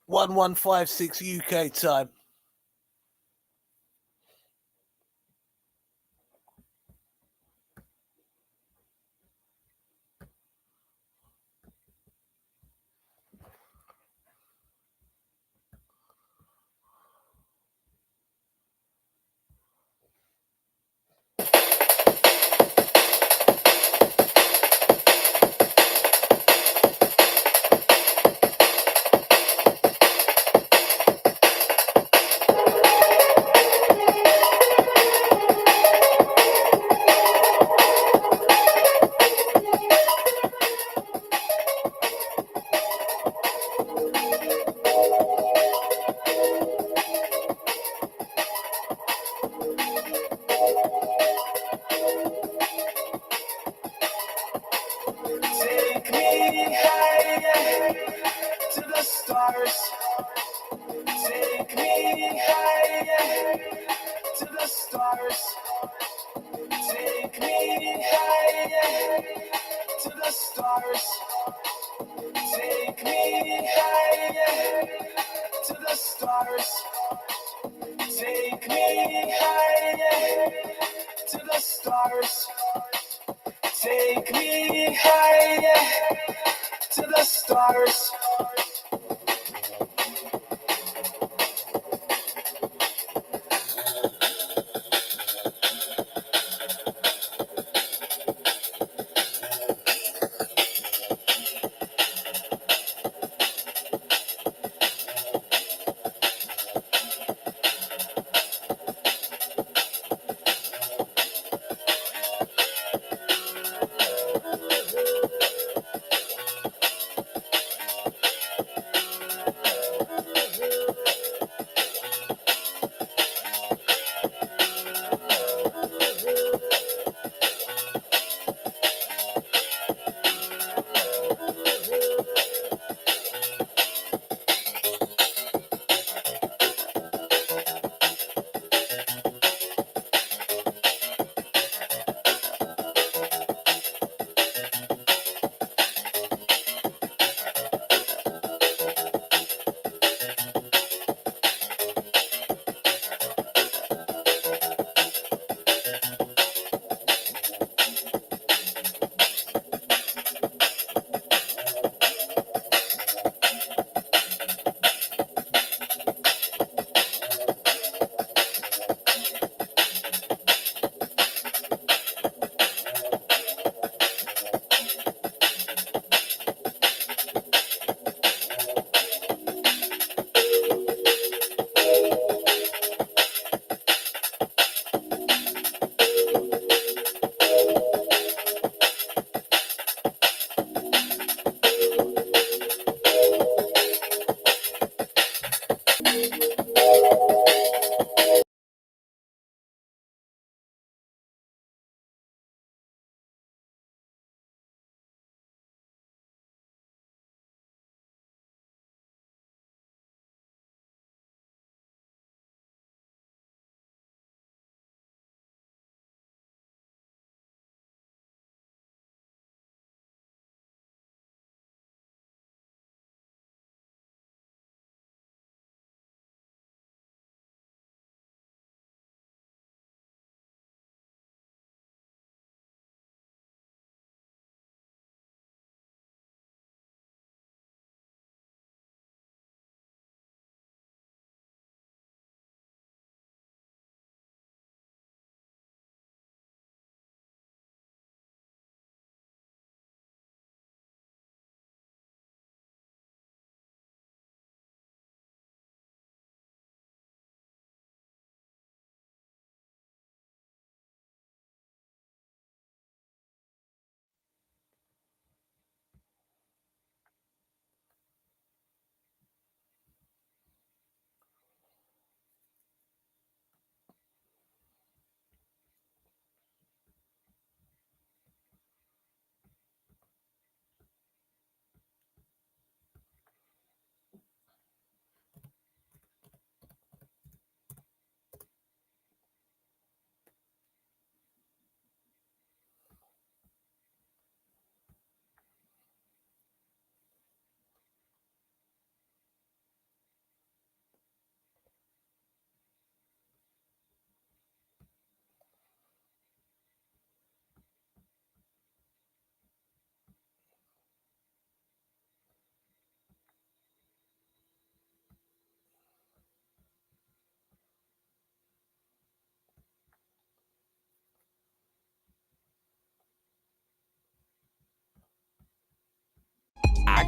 1156 UK time. Take me higher to the stars. Take me higher to the stars. Take me higher to the stars. Take me higher to the stars. Take me higher to the stars. Take me higher to the stars.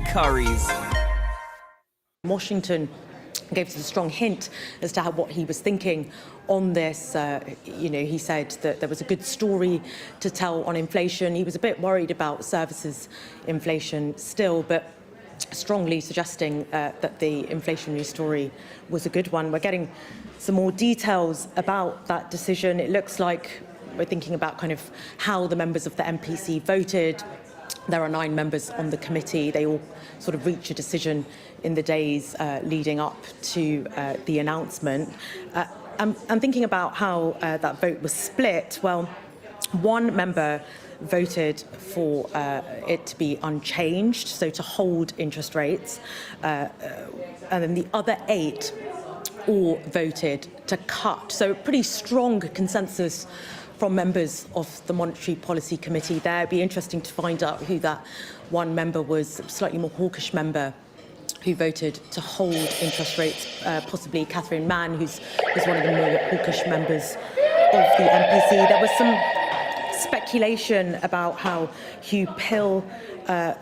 curries. Washington gave us a strong hint as to what he was thinking on this. He said that there was a good story to tell on inflation. He was a bit worried about services inflation still, but strongly suggesting that the inflationary story was a good one. We're getting some more details about that decision. It looks like we're thinking about kind of how the members of the MPC voted. There are 9 members on the committee. They all sort of reach a decision in the days leading up to the announcement. I'm thinking about how that vote was split. Well, one member voted for it to be unchanged, so to hold interest rates, and then the other 8 all voted to cut. So pretty strong consensus from members of the Monetary Policy Committee there. It'd be interesting to find out who that one member was, slightly more hawkish member who voted to hold interest rates, possibly Catherine Mann, who's one of the more hawkish members of the MPC. There was some speculation about how Hugh Pill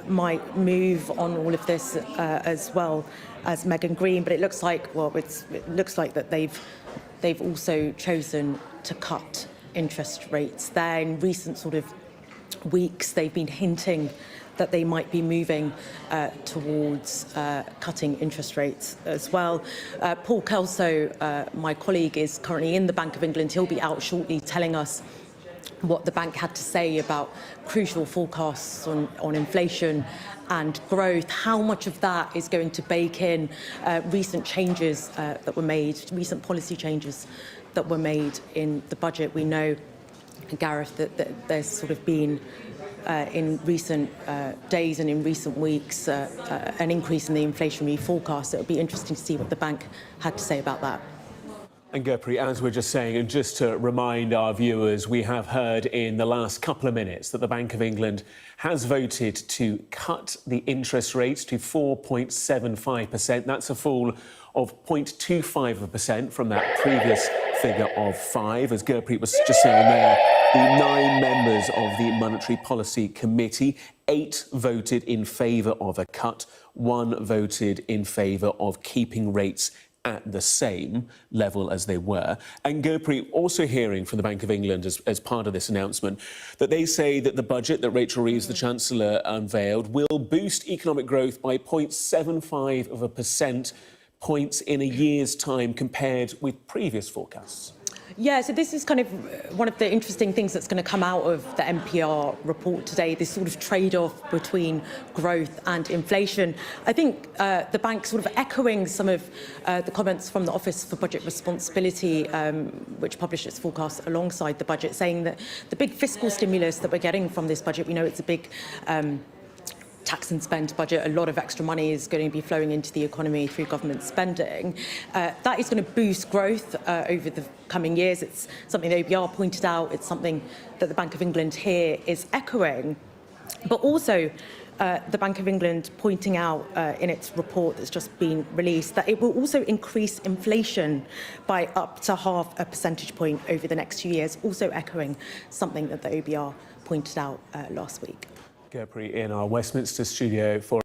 might move on all of this, as well as Megan Green, but it looks like that they've also chosen to cut interest rates there. In recent sort of weeks, they've been hinting that they might be moving towards cutting interest rates as well. Paul Kelso, my colleague, is currently in the Bank of England. He'll be out shortly telling us what the bank had to say about crucial forecasts on inflation and growth. How much of that is going to bake in recent changes that were made, recent policy changes that were made in the budget? We know, Gareth, that there's sort of been in recent days and in recent weeks an increase in the inflationary forecast. It would be interesting to see what the bank had to say about that. And Gurpreet, as we're just saying, and just to remind our viewers, we have heard in the last couple of minutes that the Bank of England has voted to cut the interest rates to 4.75%. That's a fall of 0.25% from that previous figure of 5. As Gurpreet was just saying there, the 9 members of the Monetary Policy Committee, 8 voted in favour of a cut, 1 voted in favour of keeping rates at the same level as they were. And Gurpreet, also hearing from the Bank of England as part of this announcement, that they say that the budget that Rachel Reeves, the Chancellor, unveiled will boost economic growth by 0.75% points in a year's time compared with previous forecasts. Yeah, so this is kind of one of the interesting things that's going to come out of the NPR report today, this sort of trade-off between growth and inflation. I think the bank sort of echoing some of the comments from the Office for Budget Responsibility, which published its forecast alongside the budget, saying that the big fiscal stimulus that we're getting from this budget, we know it's a big tax and spend budget. A lot of extra money is going to be flowing into the economy through government spending. That is going to boost growth over the coming years. It's something the OBR pointed out. It's something that the Bank of England here is echoing. But also, the Bank of England pointing out in its report that's just been released that it will also increase inflation by up to half a percentage point over the next 2 years, also echoing something that the OBR pointed out last week. Gurpreet in our Westminster studio for...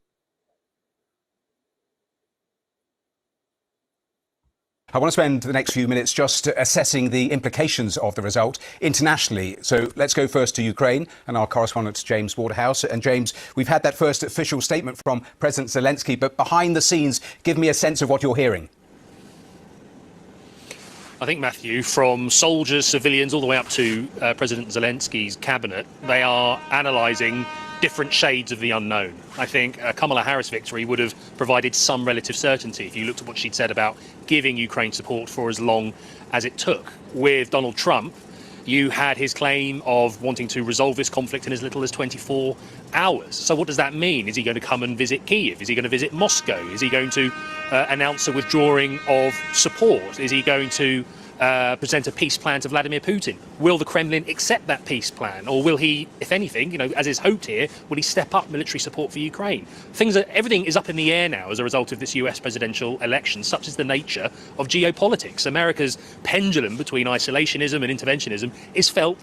I want to spend the next few minutes just assessing the implications of the result internationally. So let's go first to Ukraine and our correspondent James Waterhouse. And James, we've had that first official statement from President Zelensky, but behind the scenes, give me a sense of what you're hearing. I think, Matthew, from soldiers, civilians, all the way up to President Zelensky's cabinet, they are analysing different shades of the unknown. I think a Kamala Harris victory would have provided some relative certainty if you looked at what she'd said about giving Ukraine support for as long as it took. With Donald Trump, you had his claim of wanting to resolve this conflict in as little as 24 hours. So what does that mean? Is he going to come and visit Kyiv? Is he going to visit Moscow? Is he going to announce a withdrawing of support? Is he going to present a peace plan to Vladimir Putin? Will the Kremlin accept that peace plan? Or will he, if anything, as is hoped here, will he step up military support for Ukraine? Everything is up in the air now as a result of this US presidential election. Such is the nature of geopolitics. America's pendulum between isolationism and interventionism is felt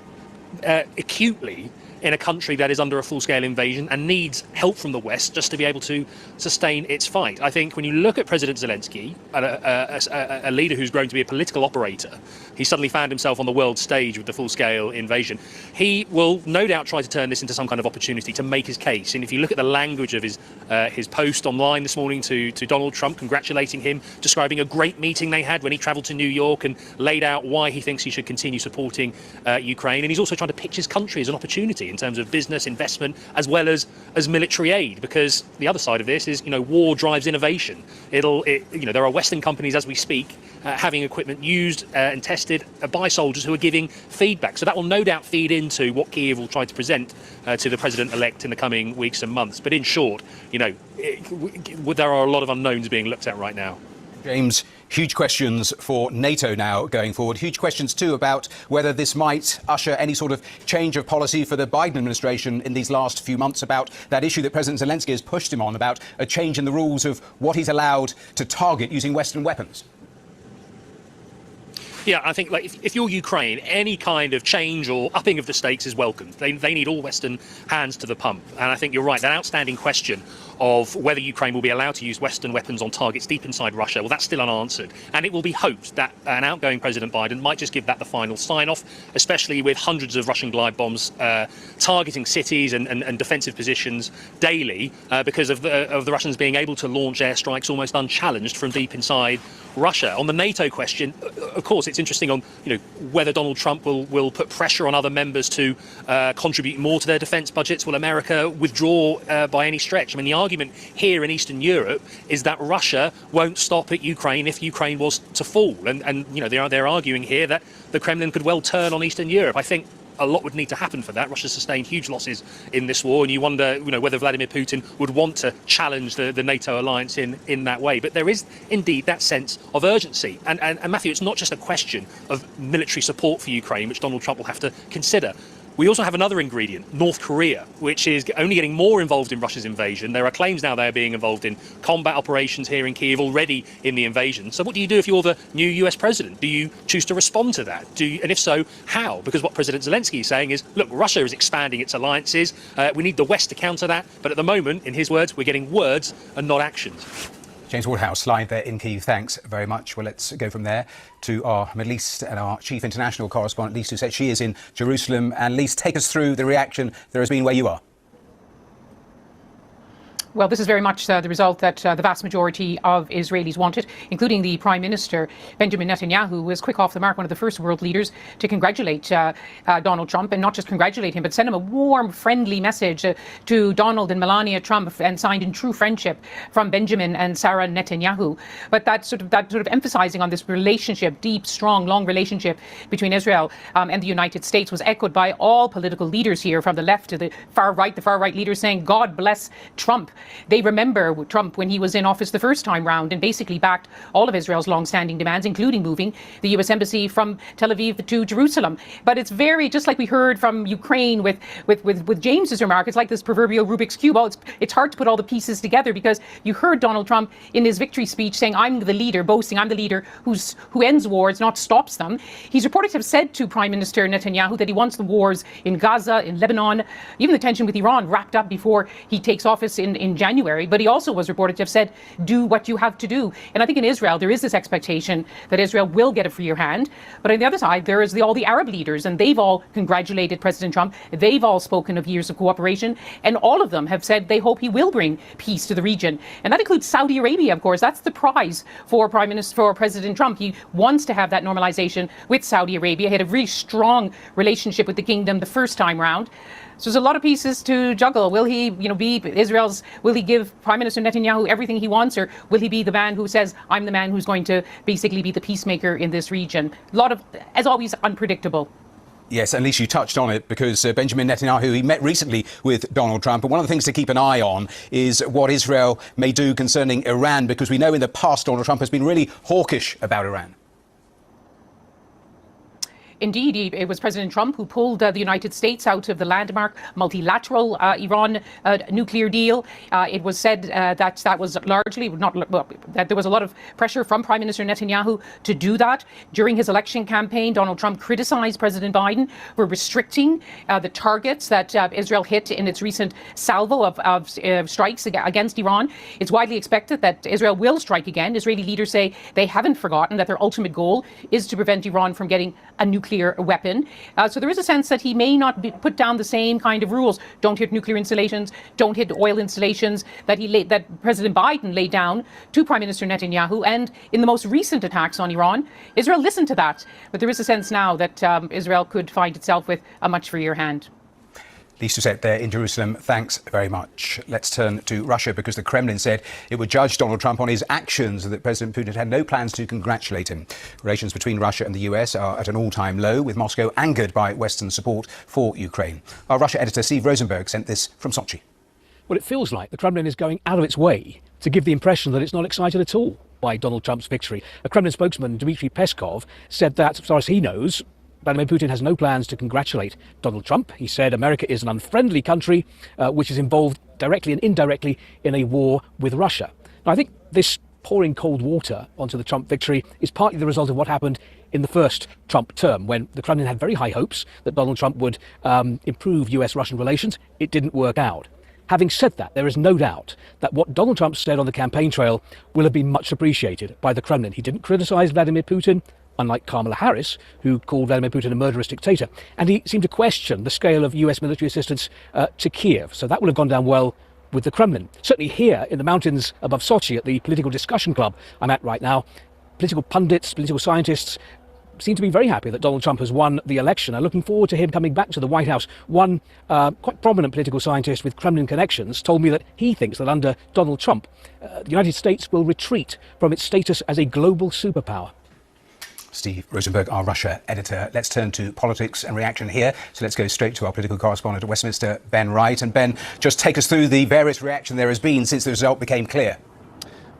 acutely in a country that is under a full-scale invasion and needs help from the West just to be able to sustain its fight. I think when you look at President Zelensky, a leader who's grown to be a political operator, he suddenly found himself on the world stage with the full-scale invasion. He will no doubt try to turn this into some kind of opportunity to make his case. And if you look at the language of his post online this morning to Donald Trump, congratulating him, describing a great meeting they had when he travelled to New York and laid out why he thinks he should continue supporting Ukraine. And he's also trying to pitch his country as an opportunity in terms of business investment as well as military aid, because the other side of this is, war drives innovation. There are Western companies as we speak having equipment used and tested by soldiers who are giving feedback. So that will no doubt feed into what Kyiv will try to present to the president-elect in the coming weeks and months. But in short, there are a lot of unknowns being looked at right now. James, huge questions for NATO now going forward. Huge questions, too, about whether this might usher any sort of change of policy for the Biden administration in these last few months about that issue that President Zelensky has pushed him on, about a change in the rules of what he's allowed to target using Western weapons. Yeah, I think if you're Ukraine, any kind of change or upping of the stakes is welcomed. They need all Western hands to the pump. And I think you're right, that outstanding question of whether Ukraine will be allowed to use Western weapons on targets deep inside Russia, well, that's still unanswered. And it will be hoped that an outgoing President Biden might just give that the final sign-off, especially with hundreds of Russian glide bombs targeting cities and defensive positions daily because of the Russians being able to launch airstrikes almost unchallenged from deep inside Russia. On the NATO question, of course, it's interesting on whether Donald Trump will put pressure on other members to contribute more to their defence budgets. Will America withdraw by any stretch? I mean, the argument here in Eastern Europe is that Russia won't stop at Ukraine if Ukraine was to fall, and they're arguing here that the Kremlin could well turn on Eastern Europe. I think a lot would need to happen for that. Russia sustained huge losses in this war, and you wonder, whether Vladimir Putin would want to challenge the NATO alliance in that way. But there is indeed that sense of urgency. And Matthew, it's not just a question of military support for Ukraine, which Donald Trump will have to consider. We also have another ingredient, North Korea, which is only getting more involved in Russia's invasion. There are claims now they're being involved in combat operations here in Kyiv already in the invasion. So what do you do if you're the new US president? Do you choose to respond to that? And if so, how? Because what President Zelensky is saying is, look, Russia is expanding its alliances. We need the West to counter that. But at the moment, in his words, we're getting words and not actions. James Waterhouse, live there in Kyiv. Thanks very much. Well, let's go from there to our Middle East and our chief international correspondent, Lise Doucet. She is in Jerusalem. And Lise, take us through the reaction there has been where you are. Well, this is very much the result that the vast majority of Israelis wanted, including the Prime Minister, Benjamin Netanyahu, who was quick off the mark, one of the first world leaders to congratulate Donald Trump, and not just congratulate him, but send him a warm, friendly message to Donald and Melania Trump, and signed in true friendship from Benjamin and Sarah Netanyahu. But that sort of emphasizing on this relationship, deep, strong, long relationship between Israel and the United States was echoed by all political leaders here, from the left to the far right leaders saying, God bless Trump. They remember Trump when he was in office the first time round and basically backed all of Israel's long-standing demands, including moving the U.S. Embassy from Tel Aviv to Jerusalem. But it's very, just like we heard from Ukraine with James's remark, it's like this proverbial Rubik's Cube. Oh, it's hard to put all the pieces together, because you heard Donald Trump in his victory speech saying, I'm the leader, boasting, I'm the leader who ends wars, not stops them. He's reported to have said to Prime Minister Netanyahu that he wants the wars in Gaza, in Lebanon, even the tension with Iran wrapped up before he takes office in January. But he also was reported to have said, do what you have to do. And I think in Israel, there is this expectation that Israel will get a freer hand. But on the other side, there is all the Arab leaders, and they've all congratulated President Trump. They've all spoken of years of cooperation, and all of them have said they hope he will bring peace to the region. And that includes Saudi Arabia, of course. That's the prize for President Trump. He wants to have that normalization with Saudi Arabia. He had a really strong relationship with the kingdom the first time round. So there's a lot of pieces to juggle. Will he, will he give Prime Minister Netanyahu everything he wants, or will he be the man who says, I'm the man who's going to basically be the peacemaker in this region? A lot of, as always, unpredictable. Yes, at least you touched on it, because Benjamin Netanyahu, he met recently with Donald Trump. And one of the things to keep an eye on is what Israel may do concerning Iran, because we know in the past Donald Trump has been really hawkish about Iran. indeed, it was President Trump who pulled the United States out of the landmark multilateral Iran nuclear deal. It was said that was largely that there was a lot of pressure from Prime Minister Netanyahu to do that. During his election campaign, Donald Trump criticized President Biden for restricting the targets that Israel hit in its recent salvo of strikes against Iran. It's widely expected that Israel will strike again. Israeli leaders say they haven't forgotten that their ultimate goal is to prevent Iran from getting a nuclear weapon. So there is a sense that he may not put down the same kind of rules. Don't hit nuclear installations, don't hit oil installations that President Biden laid down to Prime Minister Netanyahu. And in the most recent attacks on Iran, Israel listened to that. But there is a sense now that Israel could find itself with a much freer hand. Lisa Doucette there in Jerusalem. Thanks very much. Let's turn to Russia, because the Kremlin said it would judge Donald Trump on his actions and that President Putin had no plans to congratulate him. Relations between Russia and the US are at an all-time low, with Moscow angered by Western support for Ukraine. Our Russia editor Steve Rosenberg sent this from Sochi. Well, it feels like the Kremlin is going out of its way to give the impression that it's not excited at all by Donald Trump's victory. A Kremlin spokesman, Dmitry Peskov, said that, as far as he knows, Vladimir Putin has no plans to congratulate Donald Trump. He said America is an unfriendly country which is involved directly and indirectly in a war with Russia. Now, I think this pouring cold water onto the Trump victory is partly the result of what happened in the first Trump term, when the Kremlin had very high hopes that Donald Trump would improve US-Russian relations. It didn't work out. Having said that, there is no doubt that what Donald Trump said on the campaign trail will have been much appreciated by the Kremlin. He didn't criticize Vladimir Putin, unlike Kamala Harris, who called Vladimir Putin a murderous dictator. And he seemed to question the scale of US military assistance to Kiev. So that will have gone down well with the Kremlin. Certainly here in the mountains above Sochi at the political discussion club I'm at right now, political pundits, political scientists seem to be very happy that Donald Trump has won the election and looking forward to him coming back to the White House. One quite prominent political scientist with Kremlin connections told me that he thinks that under Donald Trump, the United States will retreat from its status as a global superpower. Steve Rosenberg, our Russia editor. Let's turn to politics and reaction here. So let's go straight to our political correspondent at Westminster, Ben Wright. And Ben, just take us through the various reaction there has been since the result became clear.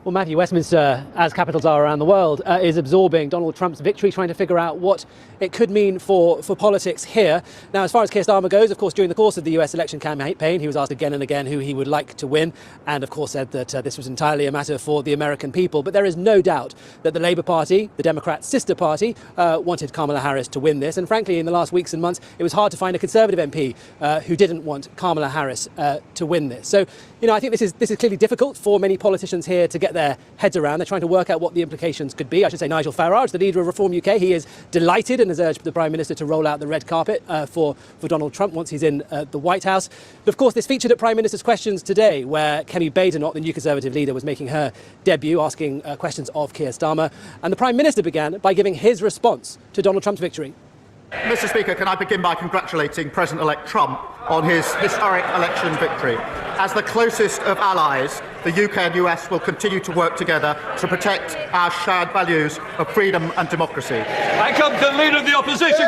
Well, Matthew, Westminster, as capitals are around the world, is absorbing Donald Trump's victory, trying to figure out what it could mean for politics here. Now, as far as Keir Starmer goes, of course, during the course of the US election campaign, he was asked again and again who he would like to win, and of course said that this was entirely a matter for the American people. But there is no doubt that the Labour Party, the Democrats' sister party, wanted Kamala Harris to win this. And frankly, in the last weeks and months, it was hard to find a Conservative MP who didn't want Kamala Harris to win this. So, I think this is clearly difficult for many politicians here to get their heads around. They're trying to work out what the implications could be. I should say Nigel Farage, the leader of Reform UK, he is delighted and has urged the Prime Minister to roll out the red carpet for Donald Trump once he's in the White House. But of course, this featured at Prime Minister's Questions today, where Kemi Badenoch, the new Conservative leader, was making her debut, asking questions of Keir Starmer. And the Prime Minister began by giving his response to Donald Trump's victory. Mr. Speaker, can I begin by congratulating President-elect Trump on his historic election victory. As the closest of allies, the UK and US will continue to work together to protect our shared values of freedom and democracy. I come to the Leader of the Opposition.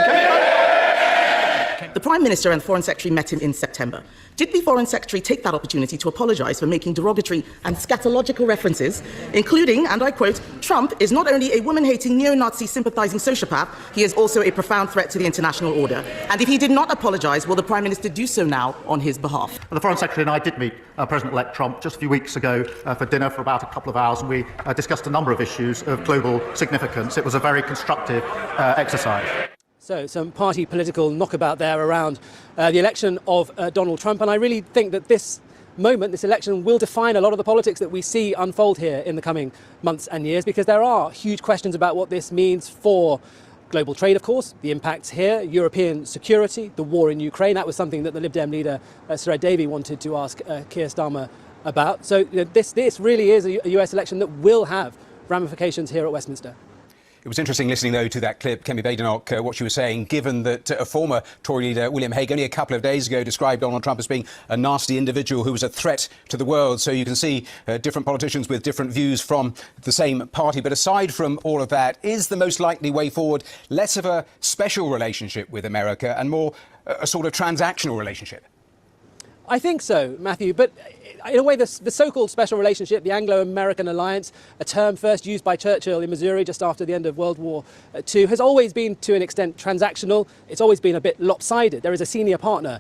The Prime Minister and the Foreign Secretary met in September. Did the Foreign Secretary take that opportunity to apologise for making derogatory and scatological references, including, and I quote, "Trump is not only a woman-hating, neo-Nazi sympathising sociopath, he is also a profound threat to the international order." And if he did not apologise, will the Prime Minister do so now on his behalf? The Foreign Secretary and I did meet President-elect Trump just a few weeks ago for dinner for about a couple of hours, and we discussed a number of issues of global significance. It was a very constructive exercise. So some party political knockabout there around the election of Donald Trump. And I really think that this moment, this election, will define a lot of the politics that we see unfold here in the coming months and years, because there are huge questions about what this means for global trade, of course, the impacts here, European security, the war in Ukraine. That was something that the Lib Dem leader, Sir Ed Davey, wanted to ask Keir Starmer about. So this really is a US election that will have ramifications here at Westminster. It was interesting listening, though, to that clip, Kemi Badenoch, what she was saying, given that a former Tory leader, William Hague, only a couple of days ago described Donald Trump as being a nasty individual who was a threat to the world. So you can see different politicians with different views from the same party. But aside from all of that, is the most likely way forward less of a special relationship with America and more a sort of transactional relationship? I think so, Matthew, but in a way, the so-called special relationship, the Anglo-American alliance, a term first used by Churchill in Missouri just after the end of World War II, has always been, to an extent, transactional. It's always been a bit lopsided. There is a senior partner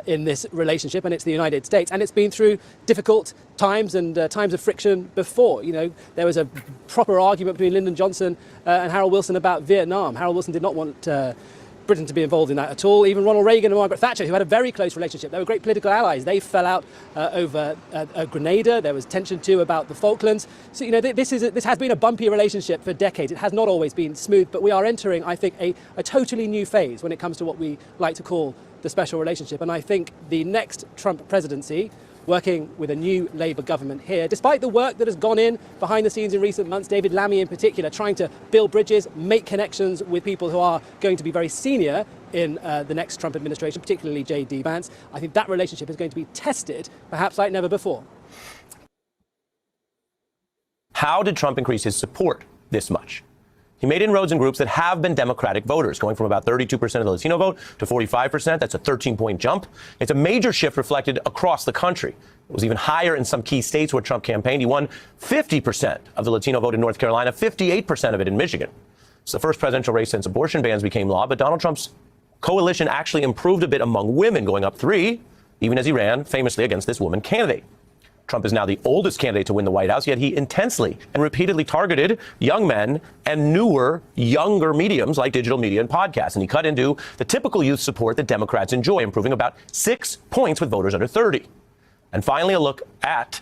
in this relationship, and it's the United States. And it's been through difficult times and times of friction before. You know, there was a proper argument between Lyndon Johnson and Harold Wilson about Vietnam. Harold Wilson did not want Britain to be involved in that at all. Even Ronald Reagan and Margaret Thatcher, who had a very close relationship, they were great political allies. They fell out over Grenada. There was tension too about the Falklands. So, you know, this has been a bumpy relationship for decades. It has not always been smooth, but we are entering, I think, a totally new phase when it comes to what we like to call the special relationship. And I think the next Trump presidency, working with a new Labour government here, despite the work that has gone in behind the scenes in recent months, David Lammy in particular, trying to build bridges, make connections with people who are going to be very senior in the next Trump administration, particularly J.D. Vance. I think that relationship is going to be tested, perhaps like never before. How did Trump increase his support this much? He made inroads in groups that have been Democratic voters, going from about 32% of the Latino vote to 45%. That's a 13-point jump. It's a major shift reflected across the country. It was even higher in some key states where Trump campaigned. He won 50% of the Latino vote in North Carolina, 58% of it in Michigan. It's the first presidential race since abortion bans became law, but Donald Trump's coalition actually improved a bit among women, going up 3, even as he ran famously against this woman candidate. Trump is now the oldest candidate to win the White House, yet he intensely and repeatedly targeted young men and newer, younger mediums like digital media and podcasts. And he cut into the typical youth support that Democrats enjoy, improving about 6 points with voters under 30. And finally, a look at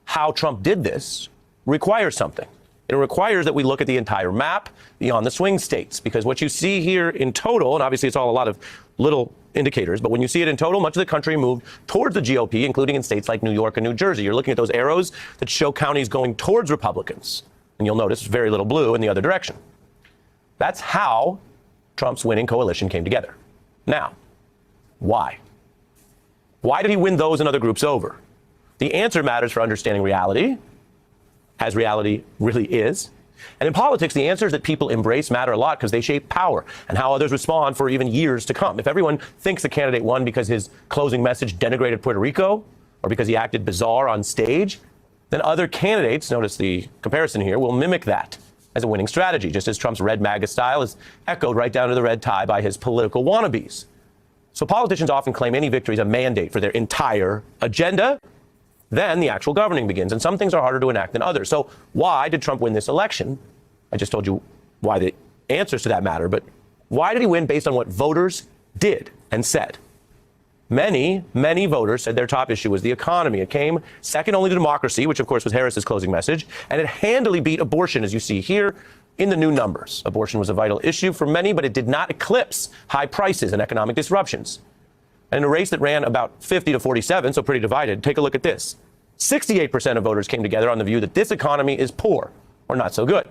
how Trump did this requires something. It requires that we look at the entire map beyond the swing states, because what you see here in total, and obviously it's all a lot of little indicators, but when you see it in total, much of the country moved towards the GOP, including in states like New York and New Jersey. You're looking at those arrows that show counties going towards Republicans, and you'll notice very little blue in the other direction. That's how Trump's winning coalition came together. Now, why? Why did he win those and other groups over? The answer matters for understanding reality, as reality really is. And in politics, the answers that people embrace matter a lot because they shape power and how others respond for even years to come. If everyone thinks the candidate won because his closing message denigrated Puerto Rico or because he acted bizarre on stage, then other candidates, notice the comparison here, will mimic that as a winning strategy, just as Trump's red MAGA style is echoed right down to the red tie by his political wannabes. So politicians often claim any victory is a mandate for their entire agenda. Then the actual governing begins, and some things are harder to enact than others. So why did Trump win this election? I just told you why the answers to that matter, but why did he win based on what voters did and said? Many voters said their top issue was the economy. It came second only to democracy, which of course was Harris's closing message, and it handily beat abortion, as you see here in the new numbers. Abortion was a vital issue for many, but it did not eclipse high prices and economic disruptions. And in a race that ran about 50 to 47, so pretty divided, take a look at this. 68% of voters came together on the view that this economy is poor or not so good.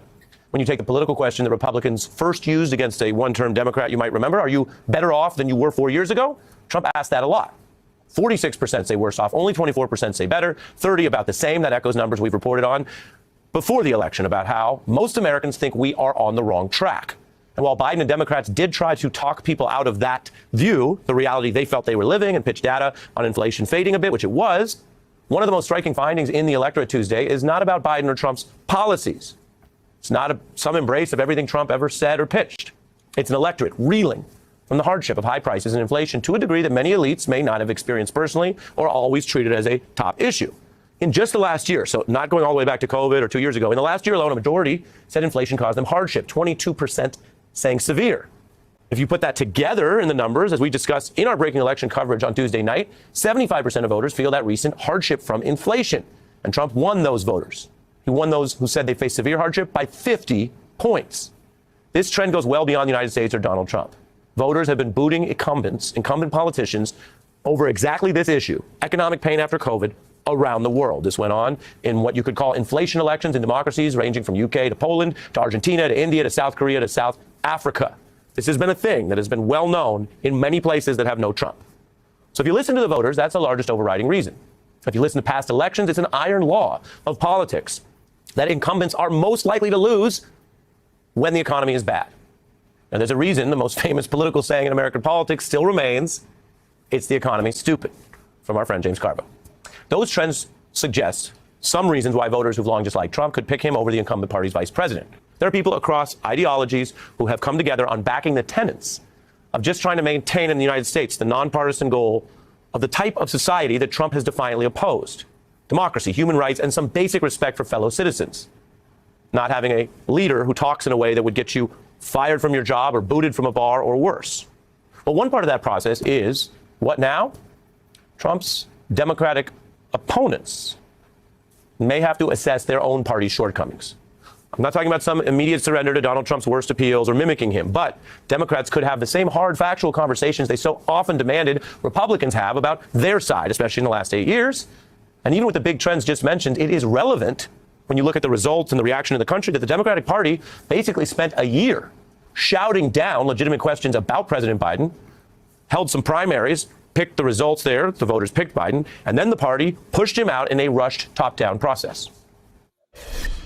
When you take the political question that Republicans first used against a one-term Democrat, you might remember, are you better off than you were 4 years ago? Trump asked that a lot. 46% say worse off, only 24% say better, 30% about the same. That echoes numbers we've reported on before the election about how most Americans think we are on the wrong track. And while Biden and Democrats did try to talk people out of that view, the reality they felt they were living, and pitch data on inflation fading a bit, which it was, one of the most striking findings in the electorate Tuesday is not about Biden or Trump's policies. It's not some embrace of everything Trump ever said or pitched. It's an electorate reeling from the hardship of high prices and inflation to a degree that many elites may not have experienced personally or always treated as a top issue. In just the last year, so not going all the way back to COVID or 2 years ago, in the last year alone, a majority said inflation caused them hardship, 22% saying severe. If you put that together in the numbers, as we discussed in our breaking election coverage on Tuesday night, 75% of voters feel that recent hardship from inflation. And Trump won those voters. He won those who said they face severe hardship by 50 points. This trend goes well beyond the United States or Donald Trump. Voters have been booting incumbent politicians over exactly this issue, economic pain after COVID, around the world. This went on in what you could call inflation elections in democracies ranging from UK to Poland to Argentina to India to South Korea to South Africa. This has been a thing that has been well known in many places that have no Trump. So if you listen to the voters, that's the largest overriding reason. If you listen to past elections, it's an iron law of politics that incumbents are most likely to lose when the economy is bad. Now, there's a reason the most famous political saying in American politics still remains, it's the economy, stupid. from our friend James Carville. Those trends suggest some reasons why voters who've long disliked Trump could pick him over the incumbent party's vice president. There are people across ideologies who have come together on backing the tenets of just trying to maintain in the United States the nonpartisan goal of the type of society that Trump has defiantly opposed: democracy, human rights, and some basic respect for fellow citizens. Not having a leader who talks in a way that would get you fired from your job or booted from a bar or worse. Well, one part of that process is, what now? Trump's Democratic opponents may have to assess their own party's shortcomings. I'm not talking about some immediate surrender to Donald Trump's worst appeals or mimicking him, but Democrats could have the same hard factual conversations they so often demanded Republicans have about their side, especially in the last 8 years. And even with the big trends just mentioned, it is relevant when you look at the results and the reaction in the country that the Democratic Party basically spent a year shouting down legitimate questions about President Biden, held some primaries, picked the results there, the voters picked Biden, and then the party pushed him out in a rushed top-down process.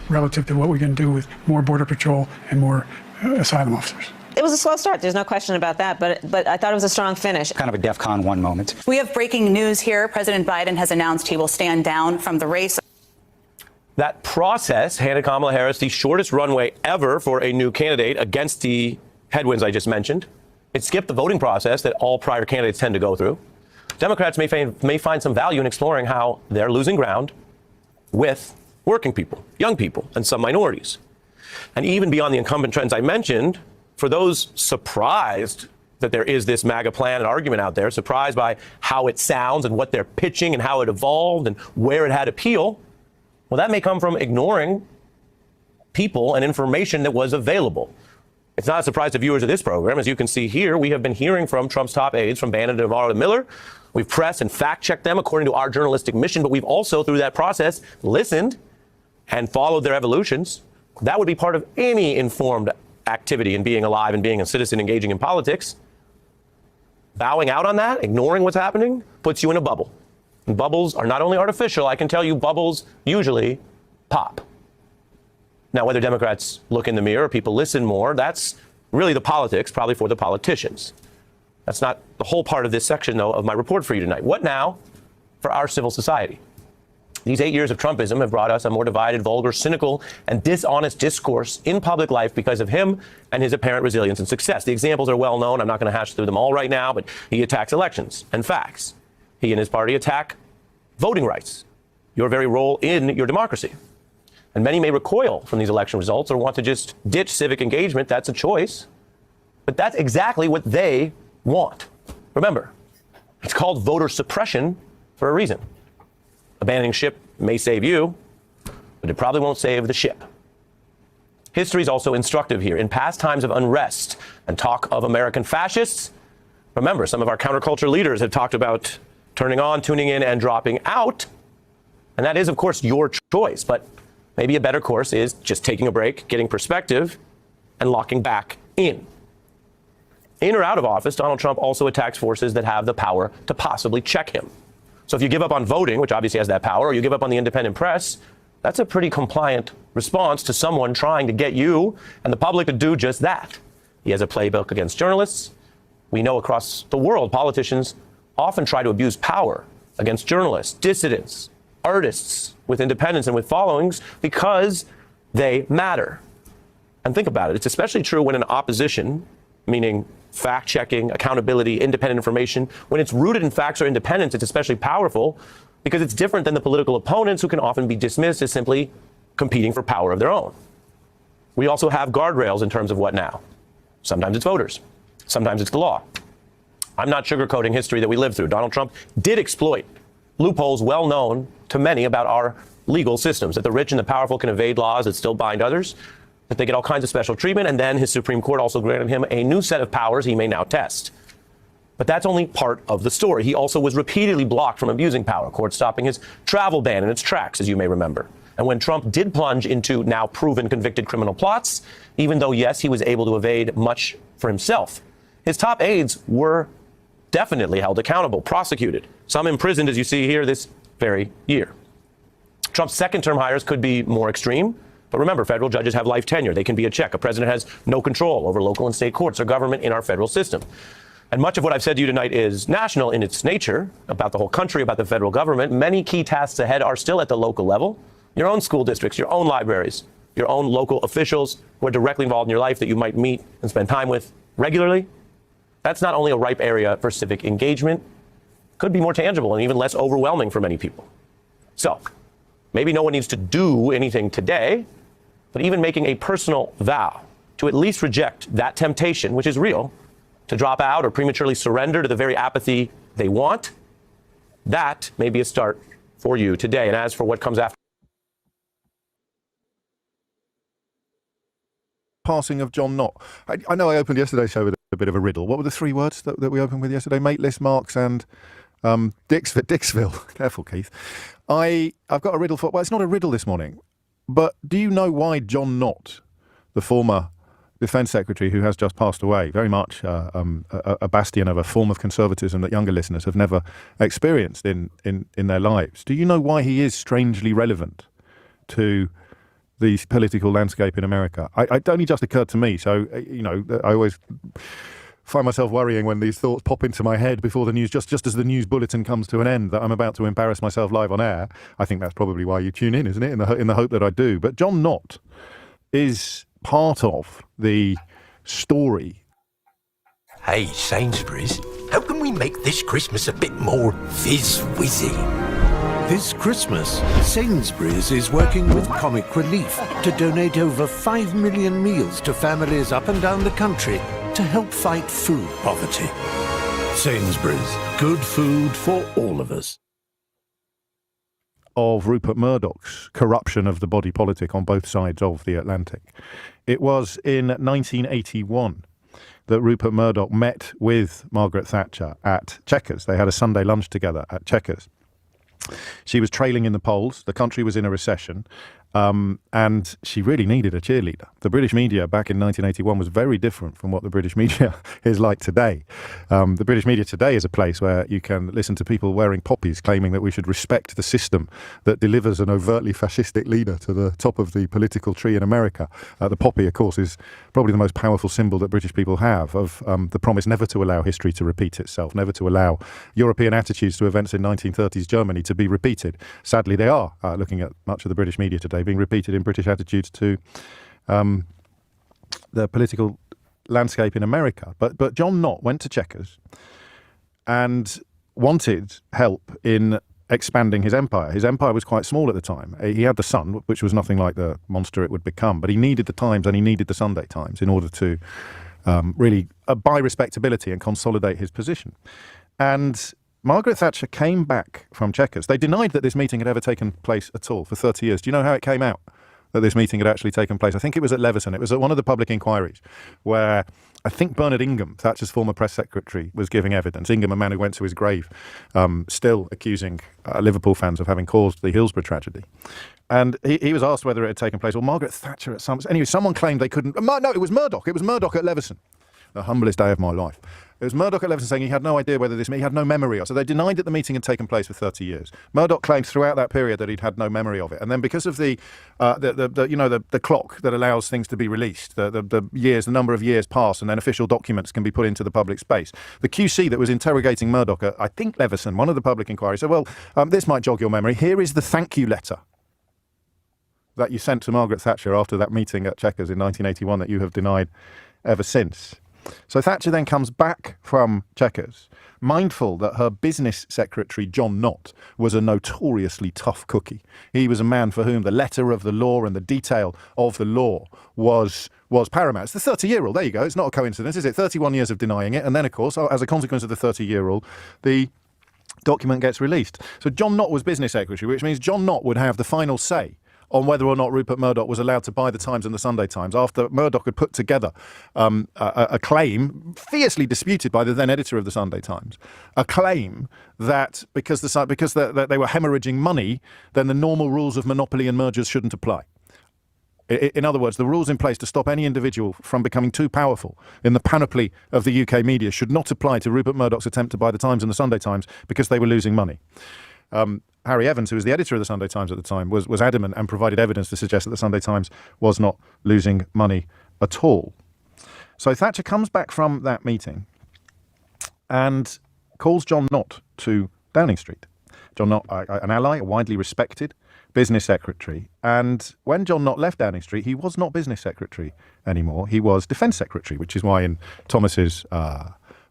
Relative to what we can do with more Border Patrol and more asylum officers. It was a slow start. There's no question about that. But I thought it was a strong finish. Kind of a DEFCON 1 moment. We have breaking news here. President Biden has announced he will stand down from the race. That process handed Kamala Harris the shortest runway ever for a new candidate against the headwinds I just mentioned. It skipped the voting process that all prior candidates tend to go through. Democrats may find some value in exploring how they're losing ground with working people, young people, and some minorities. And even beyond the incumbent trends I mentioned, for those surprised that there is this MAGA plan and argument out there, surprised by how it sounds and what they're pitching and how it evolved and where it had appeal, well, that may come from ignoring people and information that was available. It's not a surprise to viewers of this program. As you can see here, we have been hearing from Trump's top aides, from Bannon to Navarro to Miller. We've pressed and fact-checked them according to our journalistic mission, but we've also, through that process, listened and followed their evolutions. That would be part of any informed activity in being alive and being a citizen engaging in politics. Bowing out on that, ignoring what's happening, puts you in a bubble. And bubbles are not only artificial, I can tell you bubbles usually pop. Now, whether Democrats look in the mirror or people listen more, that's really the politics, probably for the politicians. That's not the whole part of this section, though, of my report for you tonight. What now for our civil society? These 8 years of Trumpism have brought us a more divided, vulgar, cynical, and dishonest discourse in public life because of him and his apparent resilience and success. The examples are well known. I'm not going to hash through them all right now, but he attacks elections and facts. He and his party attack voting rights, your very role in your democracy. And many may recoil from these election results or want to just ditch civic engagement. That's a choice. But that's exactly what they want. Remember, it's called voter suppression for a reason. Abandoning ship may save you, but it probably won't save the ship. History is also instructive here. In past times of unrest and talk of American fascists, remember, some of our counterculture leaders have talked about turning on, tuning in, and dropping out. And that is, of course, your choice. But maybe a better course is just taking a break, getting perspective, and locking back in. In or out of office, Donald Trump also attacks forces that have the power to possibly check him. So if you give up on voting, which obviously has that power, or you give up on the independent press, that's a pretty compliant response to someone trying to get you and the public to do just that. He has a playbook against journalists. We know across the world, politicians often try to abuse power against journalists, dissidents, artists with independence and with followings because they matter. And think about it. It's especially true when an opposition, meaning fact-checking, accountability, independent information, when it's rooted in facts or independence, it's especially powerful because it's different than the political opponents who can often be dismissed as simply competing for power of their own. We also have guardrails in terms of what now. Sometimes it's voters. Sometimes it's the law. I'm not sugarcoating history that we lived through. Donald Trump did exploit loopholes well known to many about our legal systems, that the rich and the powerful can evade laws that still bind others, that they get all kinds of special treatment, and then his Supreme Court also granted him a new set of powers he may now test. But that's only part of the story. He also was repeatedly blocked from abusing power, court stopping his travel ban in its tracks, as you may remember. And when Trump did plunge into now proven convicted criminal plots, even though, yes, he was able to evade much for himself, his top aides were definitely held accountable, prosecuted, some imprisoned, as you see here, this very year. Trump's second-term hires could be more extreme. But remember, federal judges have life tenure. They can be a check. A president has no control over local and state courts or government in our federal system. And much of what I've said to you tonight is national in its nature, about the whole country, about the federal government. Many key tasks ahead are still at the local level. Your own school districts, your own libraries, your own local officials who are directly involved in your life that you might meet and spend time with regularly. That's not only a ripe area for civic engagement, could be more tangible and even less overwhelming for many people. So, maybe no one needs to do anything today, but even making a personal vow to at least reject that temptation, which is real, to drop out or prematurely surrender to the very apathy they want, that may be a start for you today. And as for what comes after, passing of John Nott. I know I opened yesterday's show with a bit of a riddle. What were the three words that we opened with yesterday? Mateless, Marks and Dixville. Careful, Keith. I've got a riddle for... Well, it's not a riddle this morning, but do you know why John Nott, the former Defence Secretary who has just passed away, very much a bastion of a form of conservatism that younger listeners have never experienced in their lives, do you know why he is strangely relevant to the political landscape in America? It only just occurred to me, so, I always find myself worrying when these thoughts pop into my head before the news, just as the news bulletin comes to an end, that I'm about to embarrass myself live on air. I think that's probably why you tune in, isn't it? In the hope that I do. But John Nott is part of the story. Hey, Sainsbury's, how can we make this Christmas a bit more fizz-whizzy? This Christmas, Sainsbury's is working with Comic Relief to donate over 5 million meals to families up and down the country to help fight food poverty. Sainsbury's, good food for all of us. Of Rupert Murdoch's corruption of the body politic on both sides of the Atlantic. It was in 1981 that Rupert Murdoch met with Margaret Thatcher at Chequers. They had a Sunday lunch together at Chequers. She was trailing in the polls. The country was in a recession. And she really needed a cheerleader. The British media back in 1981 was very different from what the British media is like today. The British media today is a place where you can listen to people wearing poppies claiming that we should respect the system that delivers an overtly fascistic leader to the top of the political tree in America. The poppy, of course, is probably the most powerful symbol that British people have of the promise never to allow history to repeat itself, never to allow European attitudes to events in 1930s Germany to be repeated. Sadly, they are, looking at much of the British media today, being repeated in British attitudes to the political landscape in America. But John Nott went to Chequers and wanted help in expanding his empire. His empire was quite small at the time. He had the Sun, which was nothing like the monster it would become, but he needed the Times and he needed the Sunday Times in order to really buy respectability and consolidate his position. And Margaret Thatcher came back from Chequers. They denied that this meeting had ever taken place at all for 30 years. Do you know how it came out that this meeting had actually taken place? I think it was at Leveson. It was at one of the public inquiries where I think Bernard Ingham, Thatcher's former press secretary, was giving evidence. Ingham, a man who went to his grave, still accusing Liverpool fans of having caused the Hillsborough tragedy. And he was asked whether it had taken place. Well, Margaret Thatcher at some... Anyway, someone claimed they couldn't... No, it was Murdoch. It was Murdoch at Leveson. The humblest day of my life. It was Murdoch at Leveson saying he had no idea whether he had no memory of it. So they denied that the meeting had taken place for 30 years. Murdoch claimed throughout that period that he'd had no memory of it. And then because of the clock that allows things to be released, the number of years pass, and then official documents can be put into the public space. The QC that was interrogating Murdoch at, I think, Leveson, one of the public inquiries, said, well, this might jog your memory. Here is the thank you letter that you sent to Margaret Thatcher after that meeting at Chequers in 1981 that you have denied ever since. So Thatcher then comes back from Chequers, mindful that her business secretary, John Nott, was a notoriously tough cookie. He was a man for whom the letter of the law and the detail of the law was paramount. It's the 30-year-old. There you go. It's not a coincidence, is it? 31 years of denying it. And then, of course, as a consequence of the 30-year-old, the document gets released. So John Nott was business secretary, which means John Nott would have the final say on whether or not Rupert Murdoch was allowed to buy the Times and the Sunday Times after Murdoch had put together a claim, fiercely disputed by the then editor of the Sunday Times, a claim that because they were hemorrhaging money, then the normal rules of monopoly and mergers shouldn't apply. In other words, the rules in place to stop any individual from becoming too powerful in the panoply of the UK media should not apply to Rupert Murdoch's attempt to buy the Times and the Sunday Times because they were losing money. Harry Evans, who was the editor of the Sunday Times at the time, was adamant and provided evidence to suggest that the Sunday Times was not losing money at all. So Thatcher comes back from that meeting and calls John Nott to Downing Street. John Nott, an ally, a widely respected business secretary. And when John Nott left Downing Street, he was not business secretary anymore. He was defence secretary, which is why in Thomas's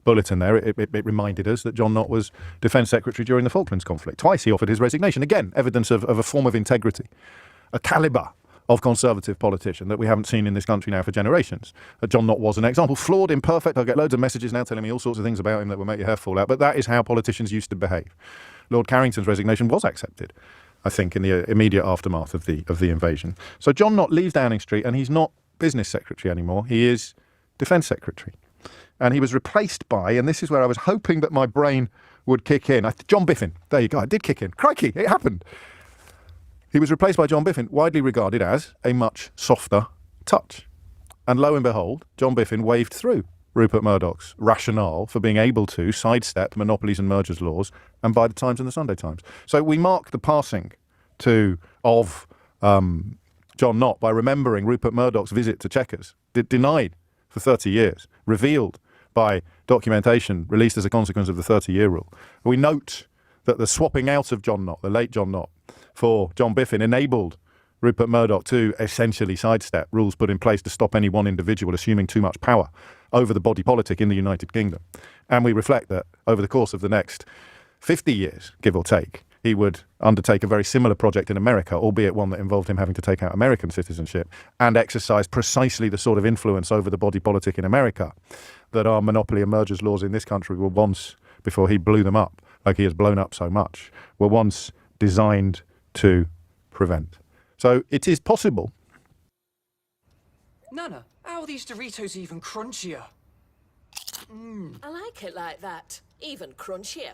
bulletin there, it reminded us that John Nott was defence secretary during the Falklands conflict. Twice he offered his resignation. Again, evidence of a form of integrity, a calibre of Conservative politician that we haven't seen in this country now for generations. John Nott was an example. Flawed, imperfect. I get loads of messages now telling me all sorts of things about him that will make your hair fall out. But that is how politicians used to behave. Lord Carrington's resignation was accepted, I think, in the immediate aftermath of the invasion. So John Nott leaves Downing Street and he's not business secretary anymore. He is defence secretary. And he was replaced by, and this is where I was hoping that my brain would kick in, John Biffin. There you go, it did kick in. Crikey, it happened. He was replaced by John Biffin, widely regarded as a much softer touch. And lo and behold, John Biffin waved through Rupert Murdoch's rationale for being able to sidestep monopolies and mergers laws and buy the Times and the Sunday Times. So we mark the passing of John Nott by remembering Rupert Murdoch's visit to Chequers, denied for 30 years, revealed by documentation released as a consequence of the 30-year rule. We note that the swapping out of John Nott, the late John Nott, for John Biffin enabled Rupert Murdoch to essentially sidestep rules put in place to stop any one individual assuming too much power over the body politic in the United Kingdom. And we reflect that over the course of the next 50 years, give or take, he would undertake a very similar project in America, albeit one that involved him having to take out American citizenship and exercise precisely the sort of influence over the body politic in America that our monopoly and mergers laws in this country were once, before he blew them up, like he has blown up so much, were once designed to prevent. So it is possible. Nana, how are these Doritos even crunchier? I like it like that, even crunchier.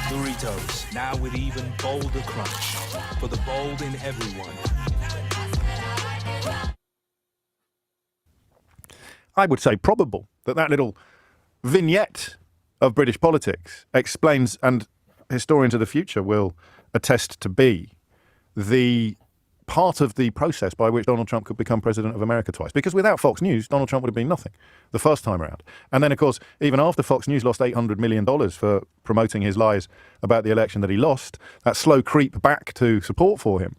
Doritos, now with even bolder crunch. For the bold in everyone. I would say probable that little vignette of British politics explains, and historians of the future will attest to be, the part of the process by which Donald Trump could become president of America twice. Because without Fox News, Donald Trump would have been nothing the first time around. And then, of course, even after Fox News lost $800 million for promoting his lies about the election that he lost, that slow creep back to support for him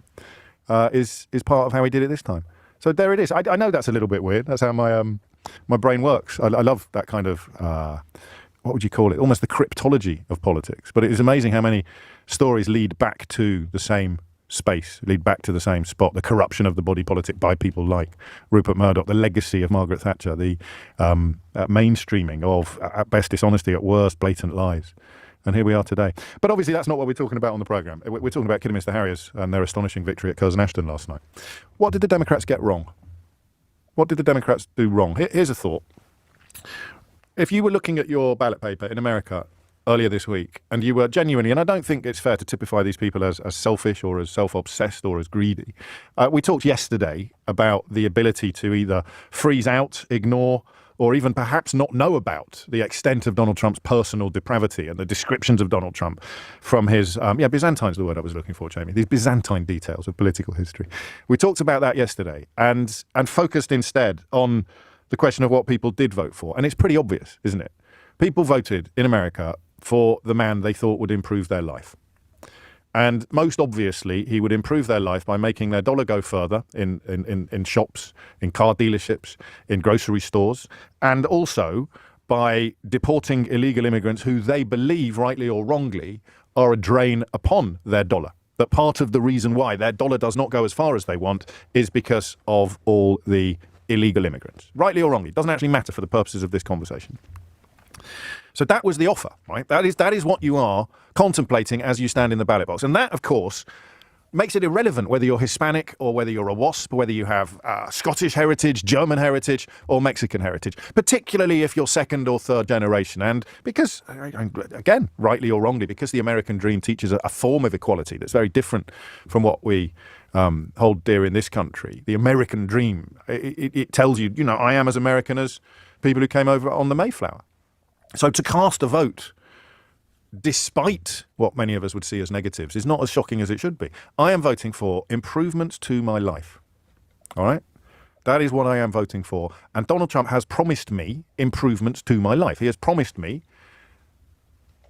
is part of how he did it this time. So there it is. I know that's a little bit weird. That's how my brain works. I love that kind of, what would you call it? Almost the cryptology of politics. But it is amazing how many stories lead back to the same space, lead back to the same spot. The corruption of the body politic by people like Rupert Murdoch, the legacy of Margaret Thatcher, the mainstreaming of, at best, dishonesty, at worst, blatant lies. And here we are today. But obviously that's not what we're talking about on the programme. We're talking about Kidderminster Harriers and their astonishing victory at Curzon Ashton last night. What did the Democrats get wrong? What did the Democrats do wrong? Here's a thought. If you were looking at your ballot paper in America earlier this week, and you were genuinely, and I don't think it's fair to typify these people as selfish or as self-obsessed or as greedy. We talked yesterday about the ability to either freeze out, ignore, or even perhaps not know about the extent of Donald Trump's personal depravity and the descriptions of Donald Trump from his, Byzantine's the word I was looking for, Jamie, these Byzantine details of political history. We talked about that yesterday and focused instead on the question of what people did vote for. And it's pretty obvious, isn't it? People voted in America for the man they thought would improve their life. And most obviously, he would improve their life by making their dollar go further in shops, in car dealerships, in grocery stores, and also by deporting illegal immigrants who they believe, rightly or wrongly, are a drain upon their dollar. That part of the reason why their dollar does not go as far as they want is because of all the illegal immigrants. Rightly or wrongly, it doesn't actually matter for the purposes of this conversation. So that was the offer, right? That is what you are contemplating as you stand in the ballot box. And that, of course, makes it irrelevant whether you're Hispanic or whether you're a WASP, whether you have Scottish heritage, German heritage, or Mexican heritage, particularly if you're second or third generation. And because, again, rightly or wrongly, because the American dream teaches a form of equality that's very different from what we hold dear in this country. The American dream, it tells you, I am as American as people who came over on the Mayflower. So to cast a vote, despite what many of us would see as negatives, is not as shocking as it should be. I am voting for improvements to my life. All right? That is what I am voting for. And Donald Trump has promised me improvements to my life. He has promised me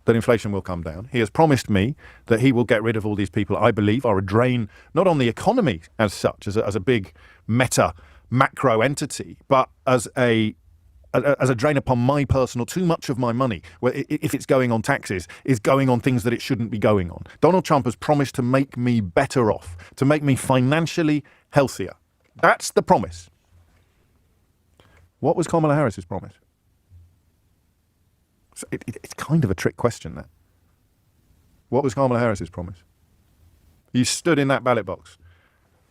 that inflation will come down. He has promised me that he will get rid of all these people I believe are a drain, not on the economy as such, as a big meta macro entity, but as a drain upon my personal, too much of my money, where if it's going on taxes, is going on things that it shouldn't be going on. Donald Trump has promised to make me better off, to make me financially healthier. That's the promise. What was Kamala Harris's promise? So it's kind of a trick question, that. What was Kamala Harris's promise? You stood in that ballot box.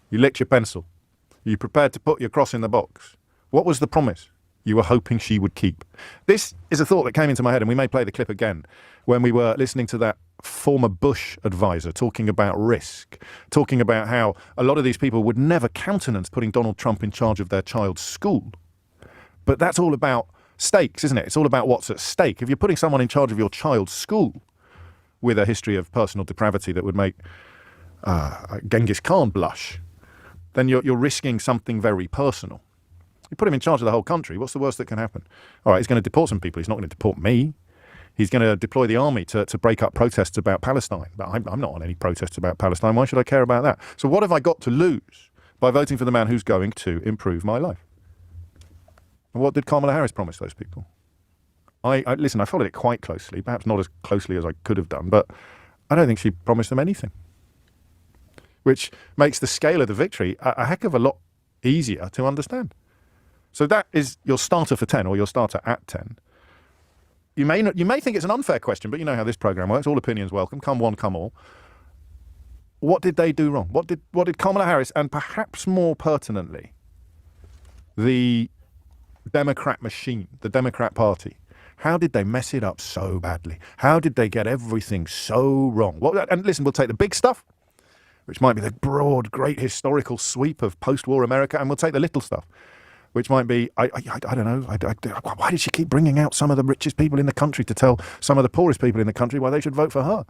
You licked your pencil. You prepared to put your cross in the box. What was the promise you were hoping she would keep? This is a thought that came into my head, and we may play the clip again, when we were listening to that former Bush advisor talking about risk, talking about how a lot of these people would never countenance putting Donald Trump in charge of their child's school. But that's all about stakes, isn't it? It's all about what's at stake. If you're putting someone in charge of your child's school with a history of personal depravity that would make Genghis Khan blush, then you're risking something very personal. You put him in charge of the whole country, what's the worst that can happen? All right, he's going to deport some people. He's not going to deport me. He's going to deploy the army to break up protests about Palestine. But I'm not on any protests about Palestine. Why should I care about that? So what have I got to lose by voting for the man who's going to improve my life? And what did Kamala Harris promise those people? Listen, I followed it quite closely, perhaps not as closely as I could have done, but I don't think she promised them anything, which makes the scale of the victory a heck of a lot easier to understand. So that is your starter for 10, or your starter at 10. You may think it's an unfair question, but you know how this program works. All opinions welcome. Come one, come all. What did they do wrong? What did Kamala Harris, and perhaps more pertinently, the Democrat machine, the Democrat Party, how did they mess it up so badly? How did they get everything so wrong? And listen, we'll take the big stuff, which might be the broad, great historical sweep of post-war America, and we'll take the little stuff, which might be, I don't know, why did she keep bringing out some of the richest people in the country to tell some of the poorest people in the country why they should vote for her?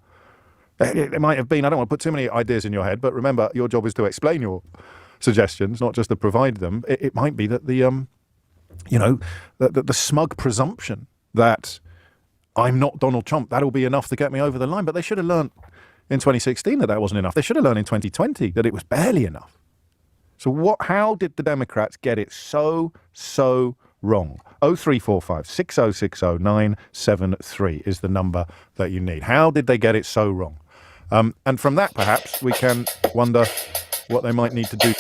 It might have been, I don't want to put too many ideas in your head, but remember, your job is to explain your suggestions, not just to provide them. It might be that the smug presumption that I'm not Donald Trump, that'll be enough to get me over the line. But they should have learned in 2016 that wasn't enough. They should have learned in 2020 that it was barely enough. So how did the Democrats get it so wrong? 0345 6060 973 is the number that you need. How did they get it so wrong? And from that, perhaps, we can wonder what they might need to do.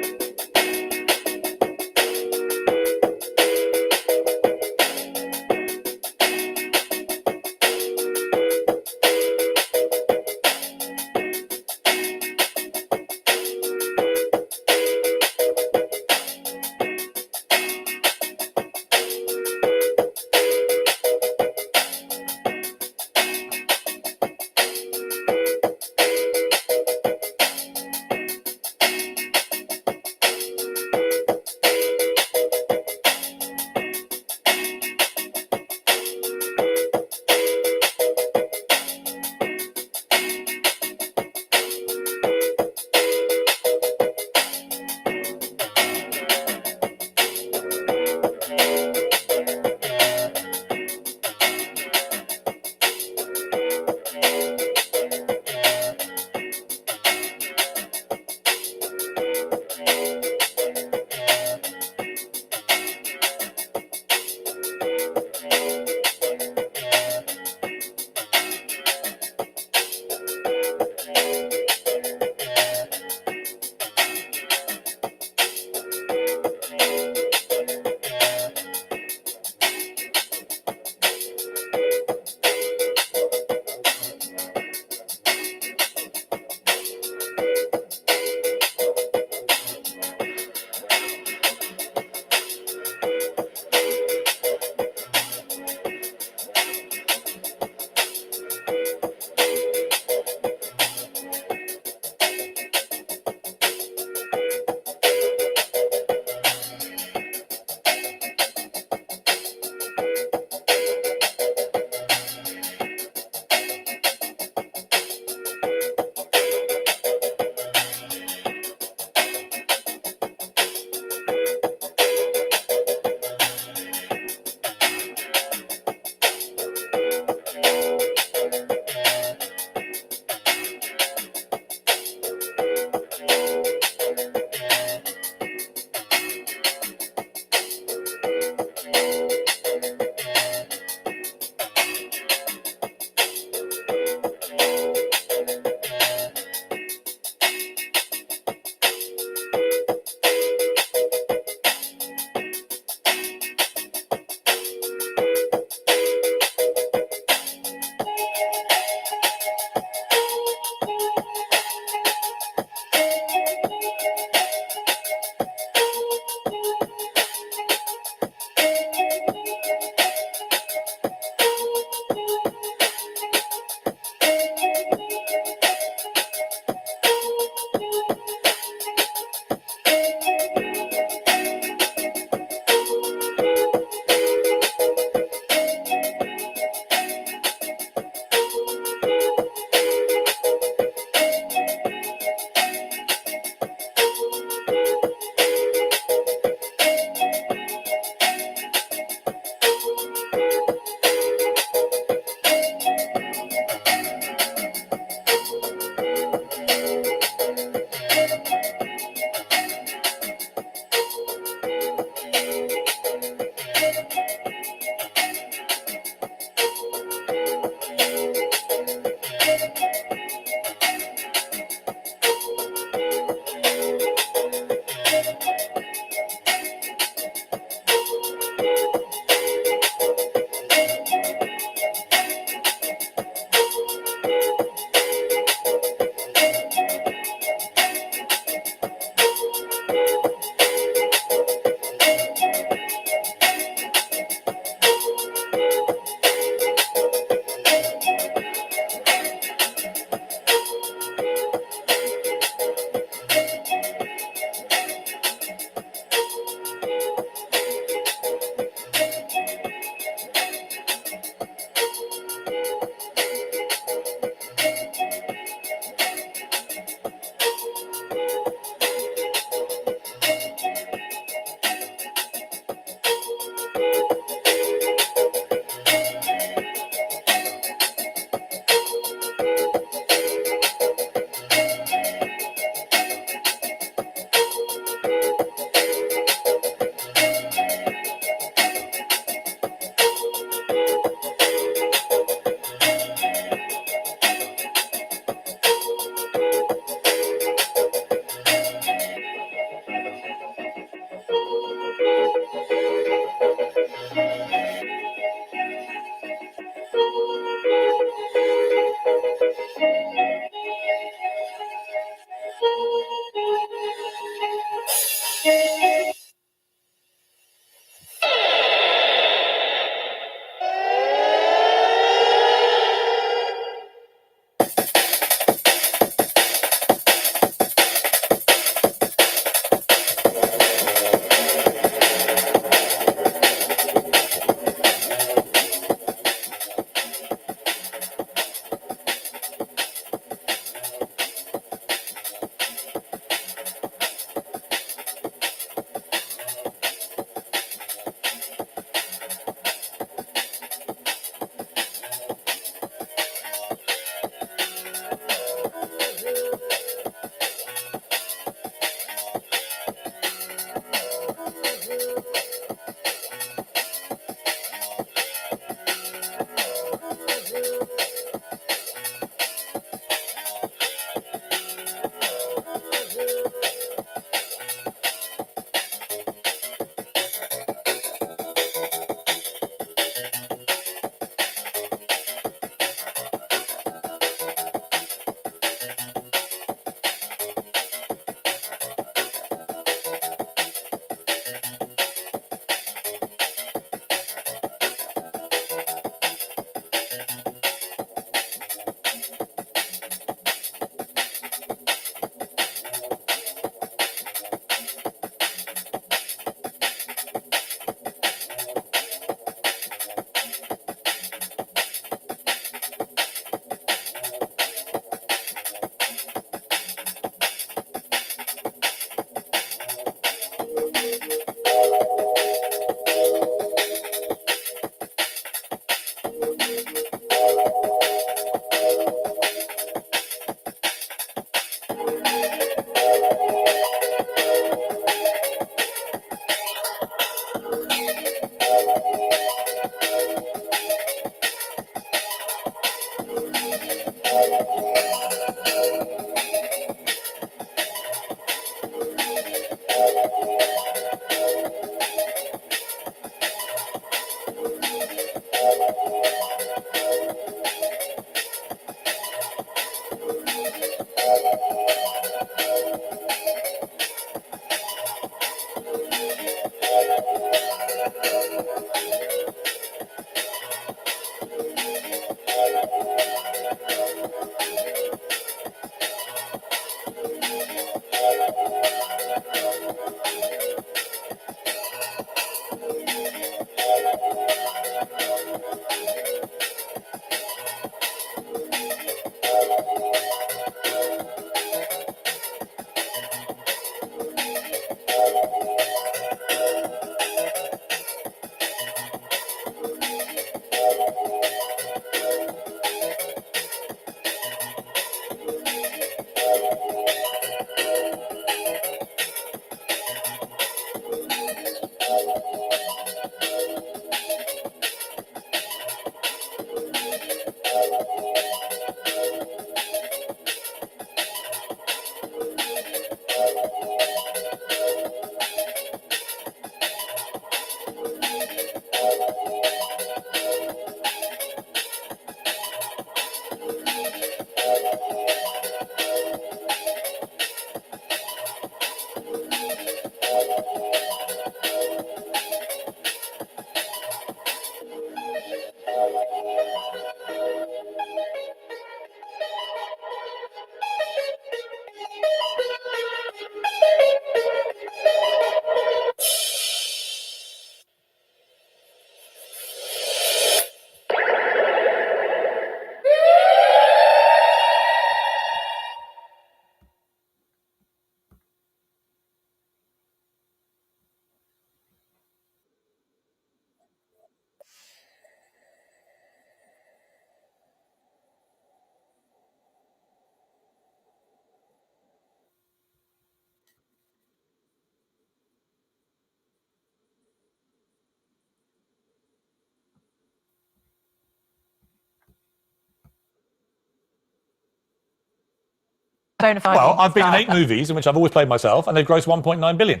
bona fide. Well, I've been in star. 8 movies in which I've always played myself, and they've grossed 1.9 billion.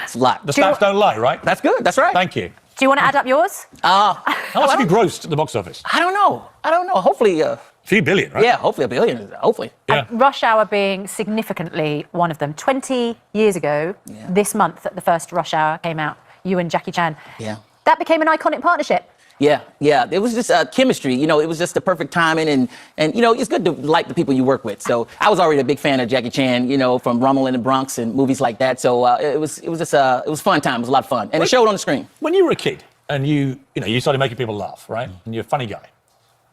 It's a lot. The stats don't lie, right? That's good. That's right. Thank you. Do you want to add up yours? How much have you grossed at the box office? I don't know. Hopefully, A few billion, right? yeah, hopefully $1 billion. Hopefully. Yeah. Rush Hour being significantly one of them. 20 years ago, this month, that the first Rush Hour came out, you and Jackie Chan. Yeah. That became an iconic partnership. Yeah. It was just chemistry. You know, it was just the perfect timing, and you know, it's good to like the people you work with. So I was already a big fan of Jackie Chan. You know, from Rumble in the Bronx and movies like that. So it was just it was a fun time. It was a lot of fun, and it showed on the screen. When you were a kid and you started making people laugh, right? And you're a funny guy,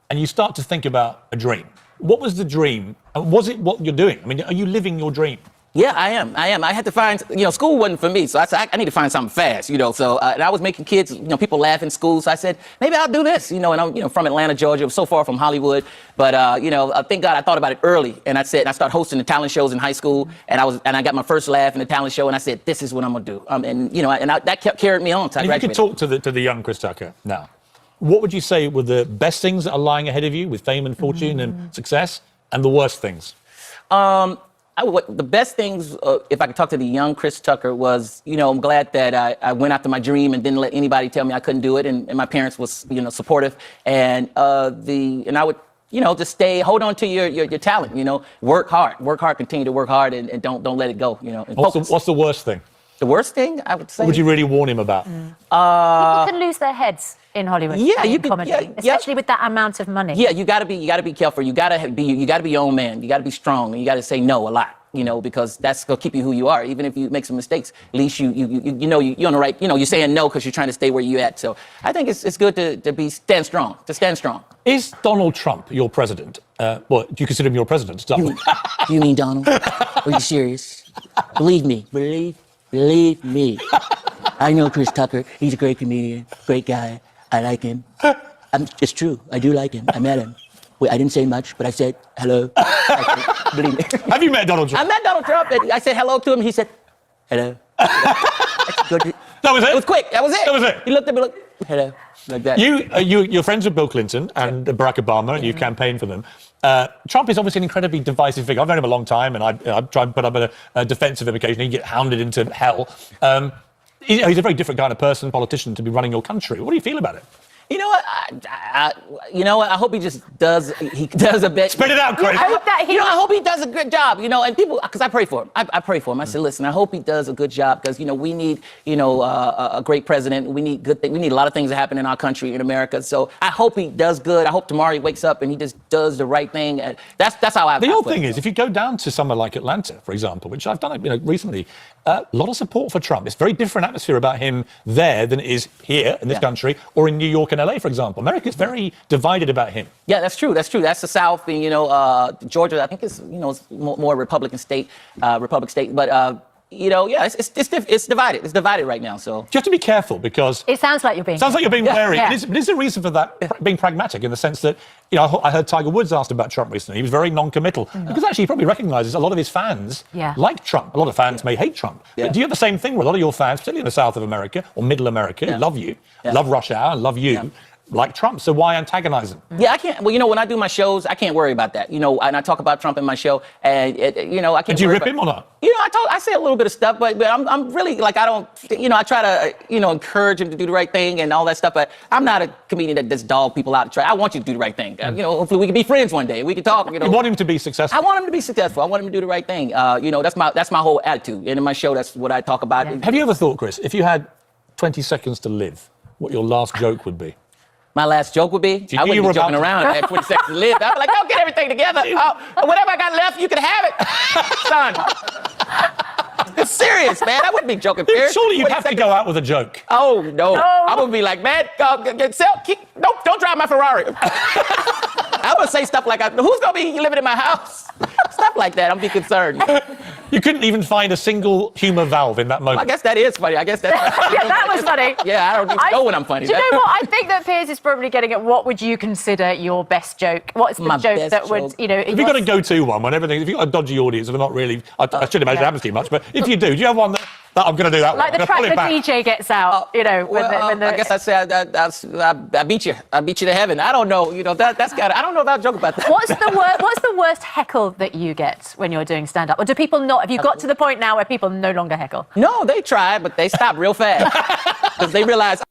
and you start to think about a dream. What was the dream? And was it what you're doing? I mean, are you living your dream? Yeah, I am. I had to find, school wasn't for me. So I said, I need to find something fast, So and I was making kids, people laugh in school. So I said, maybe I'll do this, And I'm, from Atlanta, Georgia. It was so far from Hollywood. But, thank God I thought about it early. And I started hosting the talent shows in high school. And I got my first laugh in the talent show. And I said, this is what I'm going to do. That kept carrying me on until I And if you graduated. could talk to the young Chris Tucker now, what would you say were the best things that are lying ahead of you with fame and fortune and success, and the worst things? The best things, if I could talk to the young Chris Tucker, was, I'm glad that I went after my dream and didn't let anybody tell me I couldn't do it, and my parents was, supportive, and I would, just hold on to your talent, work hard, continue to work hard, and don't let it go, and What's the worst thing? The worst thing, I would say. What would you really warn him about? People can lose their heads in Hollywood. Yeah, in you can, comedy, yeah, especially with that amount of money. Yeah, you gotta be careful. You gotta be your own man. You gotta be strong, and you gotta say no a lot. Because that's gonna keep you who you are. Even if you make some mistakes, at least you're on the right. You're saying no because you're trying to stay where you're at. So I think it's good to stand strong. Is Donald Trump your president? Do you consider him your president? You mean Donald? Are you serious? Believe me. Believe me. I know Chris Tucker. He's a great comedian, great guy. I like him. It's true. I do like him. I met him. Wait, I didn't say much, but I said hello. Believe me. Have you met Donald Trump? I met Donald Trump, and I said hello to him. He said, hello. That's good. That was it? It was quick. That was it. That was it? He looked at me like, hello, like that. You're friends with Bill Clinton and Barack Obama, and you've campaigned for them. Trump is obviously an incredibly divisive figure. I've known him a long time, and I try and put up a defense of him occasionally. You get hounded into hell. He's a very different kind of person, politician, to be running your country. What do you feel about it? You know what? I hope he just does. He does a bit. Spit it out, Chris. I hope he does a good job. And people, because I pray for him. I pray for him. I said, listen, I hope he does a good job because we need, a great president. We need good things. We need a lot of things to happen in our country, in America. So I hope he does good. I hope tomorrow he wakes up and he just does the right thing. And that's how I. The odd thing is, if you go down to somewhere like Atlanta, for example, which I've done recently, a lot of support for Trump. It's a very different atmosphere about him there than it is here in this country or in New York and LA, for example. America's very divided about him. Yeah, that's true. That's the South, and Georgia. I think it's more Republican state, Republic state. But it's divided. It's divided right now. So you have to be careful because it sounds like you're being. Sounds like you're being wary. Yeah. But is there a reason for that being pragmatic in the sense that I heard Tiger Woods asked about Trump recently. He was very non-committal because actually he probably recognises a lot of his fans like Trump. A lot of fans may hate Trump. Yeah. But do you have the same thing where a lot of your fans, particularly in the South of America or Middle America, love you, love Rush Hour, love you? Like Trump, so why antagonize him? Yeah, I can't. Well, when I do my shows, I can't worry about that. And I talk about Trump in my show, and I can't. Do you rip him or not? I say a little bit of stuff, but I'm really I don't. I try to encourage him to do the right thing and all that stuff. But I'm not a comedian that just dog people out to try. I want you to do the right thing. Hopefully we can be friends one day. We can talk. You want him to be successful. I want him to be successful. I want him to do the right thing. That's my whole attitude. And in my show, that's what I talk about. Have you ever thought, Chris, if you had 20 seconds to live, what your last joke would be? My last joke would be, I wouldn't be joking around at 20 seconds to live. I'd be like, don't get everything together. Whatever I got left, you can have it. Son. It's serious, man. I wouldn't be joking. Surely you'd have to go out with a joke. Oh, no. I would be like, man, don't drive my Ferrari. I would say stuff like, who's going to be living in my house? Stuff like that. I'm be concerned. You couldn't even find a single humor valve in that moment. Well, I guess that is funny. I guess that's yeah, that was funny. Yeah, I don't even know when I'm funny. Do you know what? I think that Piers is probably getting at what would you consider your best joke? What's the joke that would, If you've got to go to one when everything, if you've got a dodgy audience, if they're not really, I shouldn't imagine it happens too much, but if you do you have one I'm going to do that Like one. the track the DJ gets out, you know, when the I guess I'd say I beat you. I beat you to heaven. I don't know. You know, that's got. I don't know that joke about that. What's the worst heckle that you get when you're doing stand-up? Or do people not? Have you got to the point now where people no longer heckle? No, they try, but they stop real fast because they realize.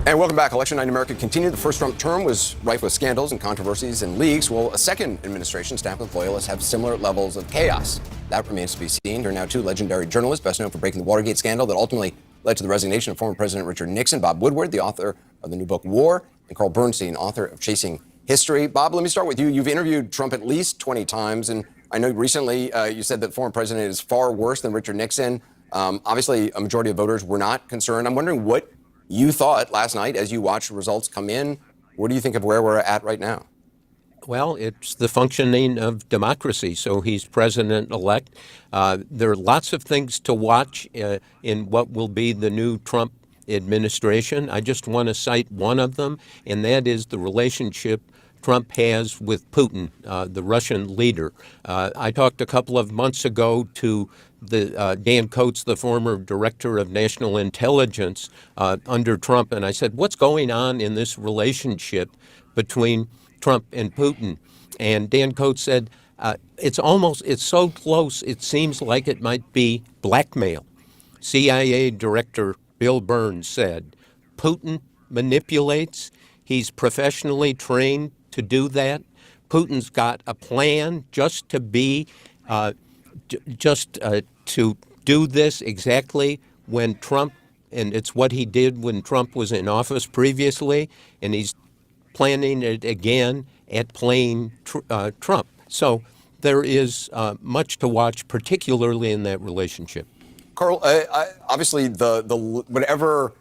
And welcome back. Election night in America continued. The first Trump term was rife with scandals and controversies and leaks. Well, a second administration staffed with loyalists have similar levels of chaos. That remains to be seen. Here are now two legendary journalists, best known for breaking the Watergate scandal that ultimately led to the resignation of former President Richard Nixon. Bob Woodward, the author of the new book War, and Carl Bernstein, author of Chasing History. Bob, let me start with you. You've interviewed Trump at least 20 times, and I know recently you said that the former president is far worse than Richard Nixon. Obviously, a majority of voters were not concerned. I'm wondering what you thought last night as you watched the results come in. What do you think of where we're at right now? Well, it's the functioning of democracy. So he's president-elect. There are lots of things to watch in what will be the new Trump administration. I just want to cite one of them, and that is the relationship Trump has with Putin, the Russian leader. I talked a couple of months ago to Dan Coats, the former director of national intelligence under Trump, and I said, what's going on in this relationship between Trump and Putin? And Dan Coats said, it's so close, it seems like it might be blackmail. CIA Director Bill Burns said, Putin manipulates. He's professionally trained to do that. Putin's got a plan just to be, to do this exactly when Trump, and it's what he did when Trump was in office previously, and he's planning it again at playing Trump. So there is much to watch, particularly in that relationship. Carl, obviously the whatever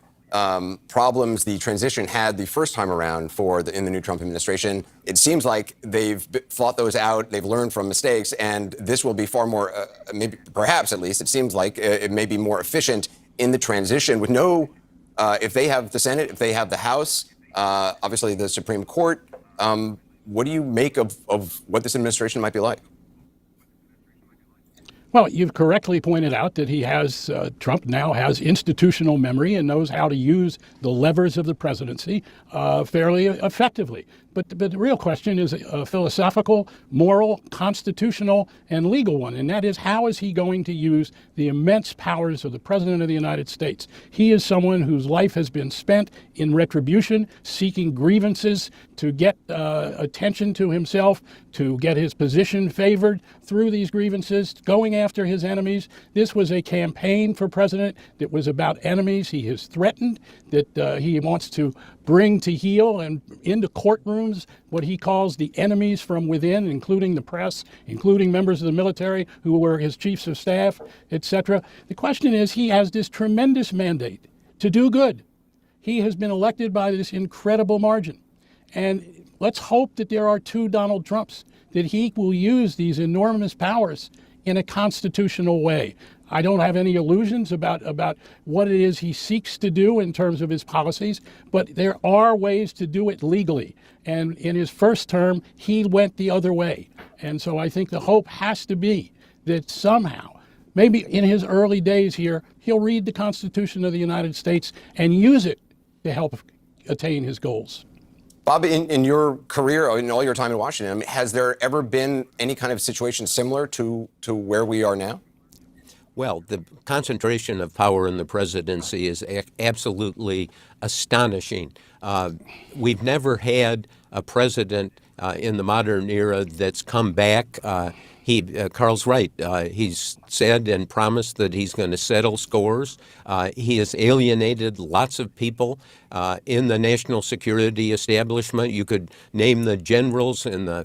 problems the transition had the first time around in the new Trump administration, it seems like they've fought those out, they've learned from mistakes, and this will be far more, maybe perhaps at least, it seems like it may be more efficient in the transition with if they have the Senate, if they have the House, obviously the Supreme Court. What do you make of what this administration might be like? Well, you've correctly pointed out that Trump now has institutional memory and knows how to use the levers of the presidency fairly effectively. But the real question is a philosophical, moral, constitutional, and legal one, and that is, how is he going to use the immense powers of the President of the United States? He is someone whose life has been spent in retribution, seeking grievances to get attention to himself, to get his position favored through these grievances, going after his enemies. This was a campaign for president that was about enemies he has threatened, that he wants to bring to heel and into courtrooms what he calls the enemies from within, including the press, including members of the military who were his chiefs of staff, etc. The question is, he has this tremendous mandate to do good. He has been elected by this incredible margin. And let's hope that there are two Donald Trumps, that he will use these enormous powers in a constitutional way. I don't have any illusions about what it is he seeks to do in terms of his policies, but there are ways to do it legally. And in his first term, he went the other way. And so I think the hope has to be that somehow, maybe in his early days here, he'll read the Constitution of the United States and use it to help attain his goals. Bob, in your career, in all your time in Washington, has there ever been any kind of situation similar to where we are now? Well, the concentration of power in the presidency is absolutely astonishing. We've never had a president in the modern era that's come back. Carl's right. He's said and promised that he's going to settle scores. He has alienated lots of people in the national security establishment. You could name the generals and the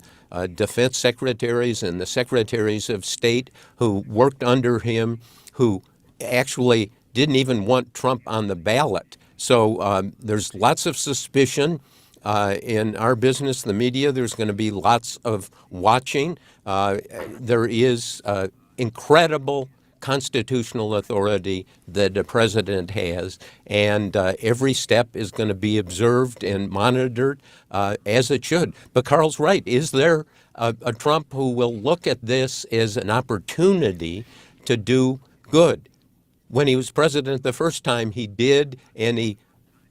defense secretaries and the secretaries of state who worked under him, who actually didn't even want Trump on the ballot. So there's lots of suspicion. In our business, the media, there's going to be lots of watching. There is incredible constitutional authority that a president has, and every step is going to be observed and monitored as it should. But Carl's right. Is there a Trump who will look at this as an opportunity to do good? When he was president the first time, he did, and he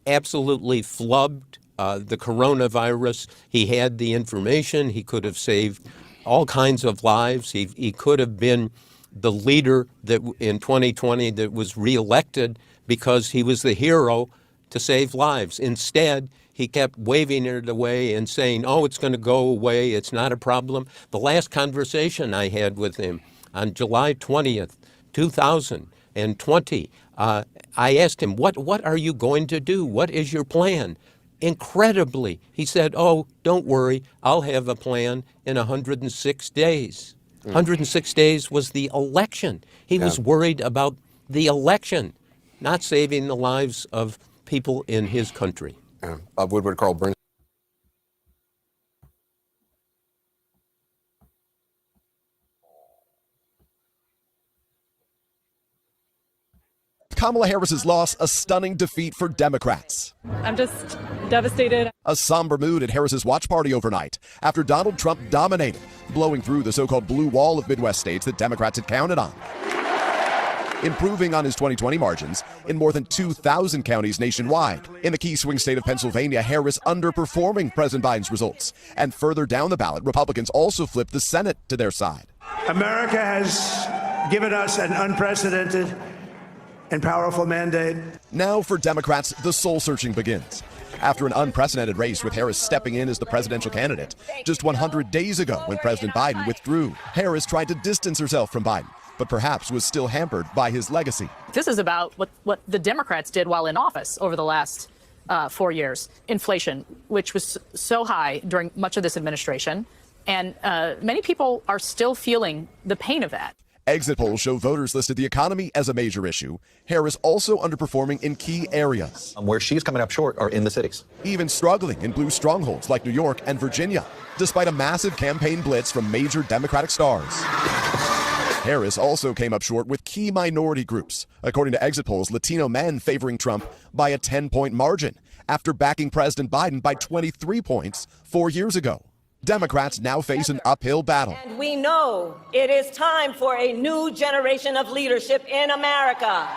absolutely flubbed the coronavirus. He had the information. He could have saved all kinds of lives. He could have been the leader that in 2020 that was reelected because he was the hero to save lives. Instead, he kept waving it away and saying, oh, it's going to go away. It's not a problem. The last conversation I had with him on July 20th, 2020, I asked him, what are you going to do? What is your plan? Incredibly, he said, oh, don't worry, I'll have a plan in 106 days. 106 days was the election. He was worried about the election, not saving the lives of people in his country. Bob Woodward, Carl Burns. Kamala Harris's loss, a stunning defeat for Democrats. I'm just devastated. A somber mood at Harris's watch party overnight after Donald Trump dominated, blowing through the so-called blue wall of Midwest states that Democrats had counted on. Improving on his 2020 margins in more than 2,000 counties nationwide. In the key swing state of Pennsylvania, Harris underperforming President Biden's results. And further down the ballot, Republicans also flipped the Senate to their side. America has given us an unprecedented and powerful mandate. Now for Democrats, the soul searching begins. After an unprecedented race with Harris stepping in as the presidential candidate, just 100 days ago when President Biden withdrew, Harris tried to distance herself from Biden, but perhaps was still hampered by his legacy. This is about what the Democrats did while in office over the last 4 years. Inflation, which was so high during much of this administration, and many people are still feeling the pain of that. Exit polls show voters listed the economy as a major issue. Harris also underperforming in key areas. Where she's coming up short are in the cities. Even struggling in blue strongholds like New York and Virginia, despite a massive campaign blitz from major Democratic stars. Harris also came up short with key minority groups, according to exit polls, Latino men favoring Trump by a 10-point margin after backing President Biden by 23 points 4 years ago. Democrats now face an uphill battle. And we know it is time for a new generation of leadership in America.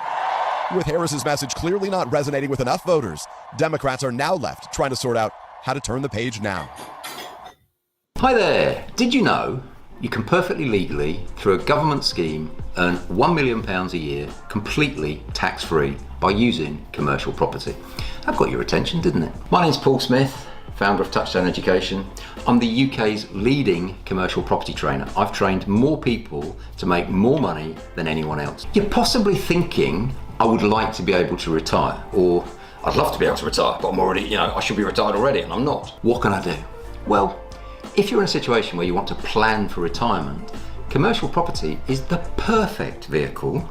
With Harris's message clearly not resonating with enough voters, Democrats are now left trying to sort out how to turn the page now. Hi there. Did you know you can perfectly legally, through a government scheme, earn £1 million a year completely tax-free by using commercial property? That got your attention, didn't it? My name's Paul Smith, founder of Touchstone Education. I'm the UK's leading commercial property trainer. I've trained more people to make more money than anyone else. You're possibly thinking, I would like to be able to retire, or I'd love to be able to retire, but I'm already, I should be retired already, and I'm not. What can I do? Well, if you're in a situation where you want to plan for retirement, commercial property is the perfect vehicle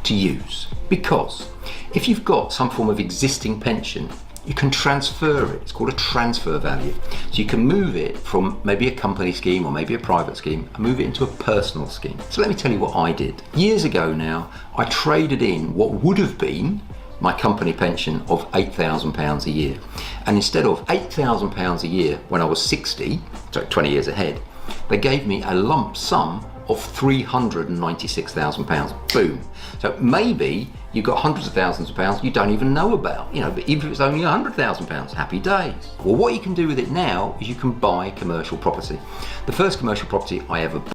to use. Because if you've got some form of existing pension, you can transfer it. It's called a transfer value. So you can move it from maybe a company scheme or maybe a private scheme and move it into a personal scheme. So let me tell you what I did. Years ago now, I traded in what would have been my company pension of £8,000 a year. And instead of £8,000 a year when I was 60, so 20 years ahead, they gave me a lump sum of £396,000. Boom. So maybe you've got hundreds of thousands of pounds you don't even know about, but even if it's only £100,000, happy days. Well, what you can do with it now is you can buy commercial property. The first commercial property I ever bought.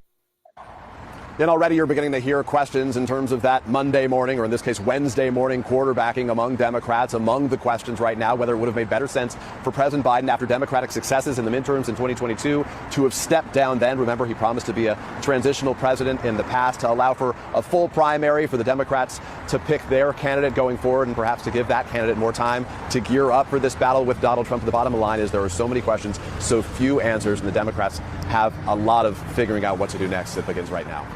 And already you're beginning to hear questions in terms of that Monday morning, or in this case Wednesday morning, quarterbacking among Democrats. Among the questions right now, whether it would have made better sense for President Biden after Democratic successes in the midterms in 2022 to have stepped down then. Remember, he promised to be a transitional president in the past to allow for a full primary for the Democrats to pick their candidate going forward, and perhaps to give that candidate more time to gear up for this battle with Donald Trump. The bottom line is there are so many questions, so few answers, and the Democrats have a lot of figuring out what to do next. It begins right now.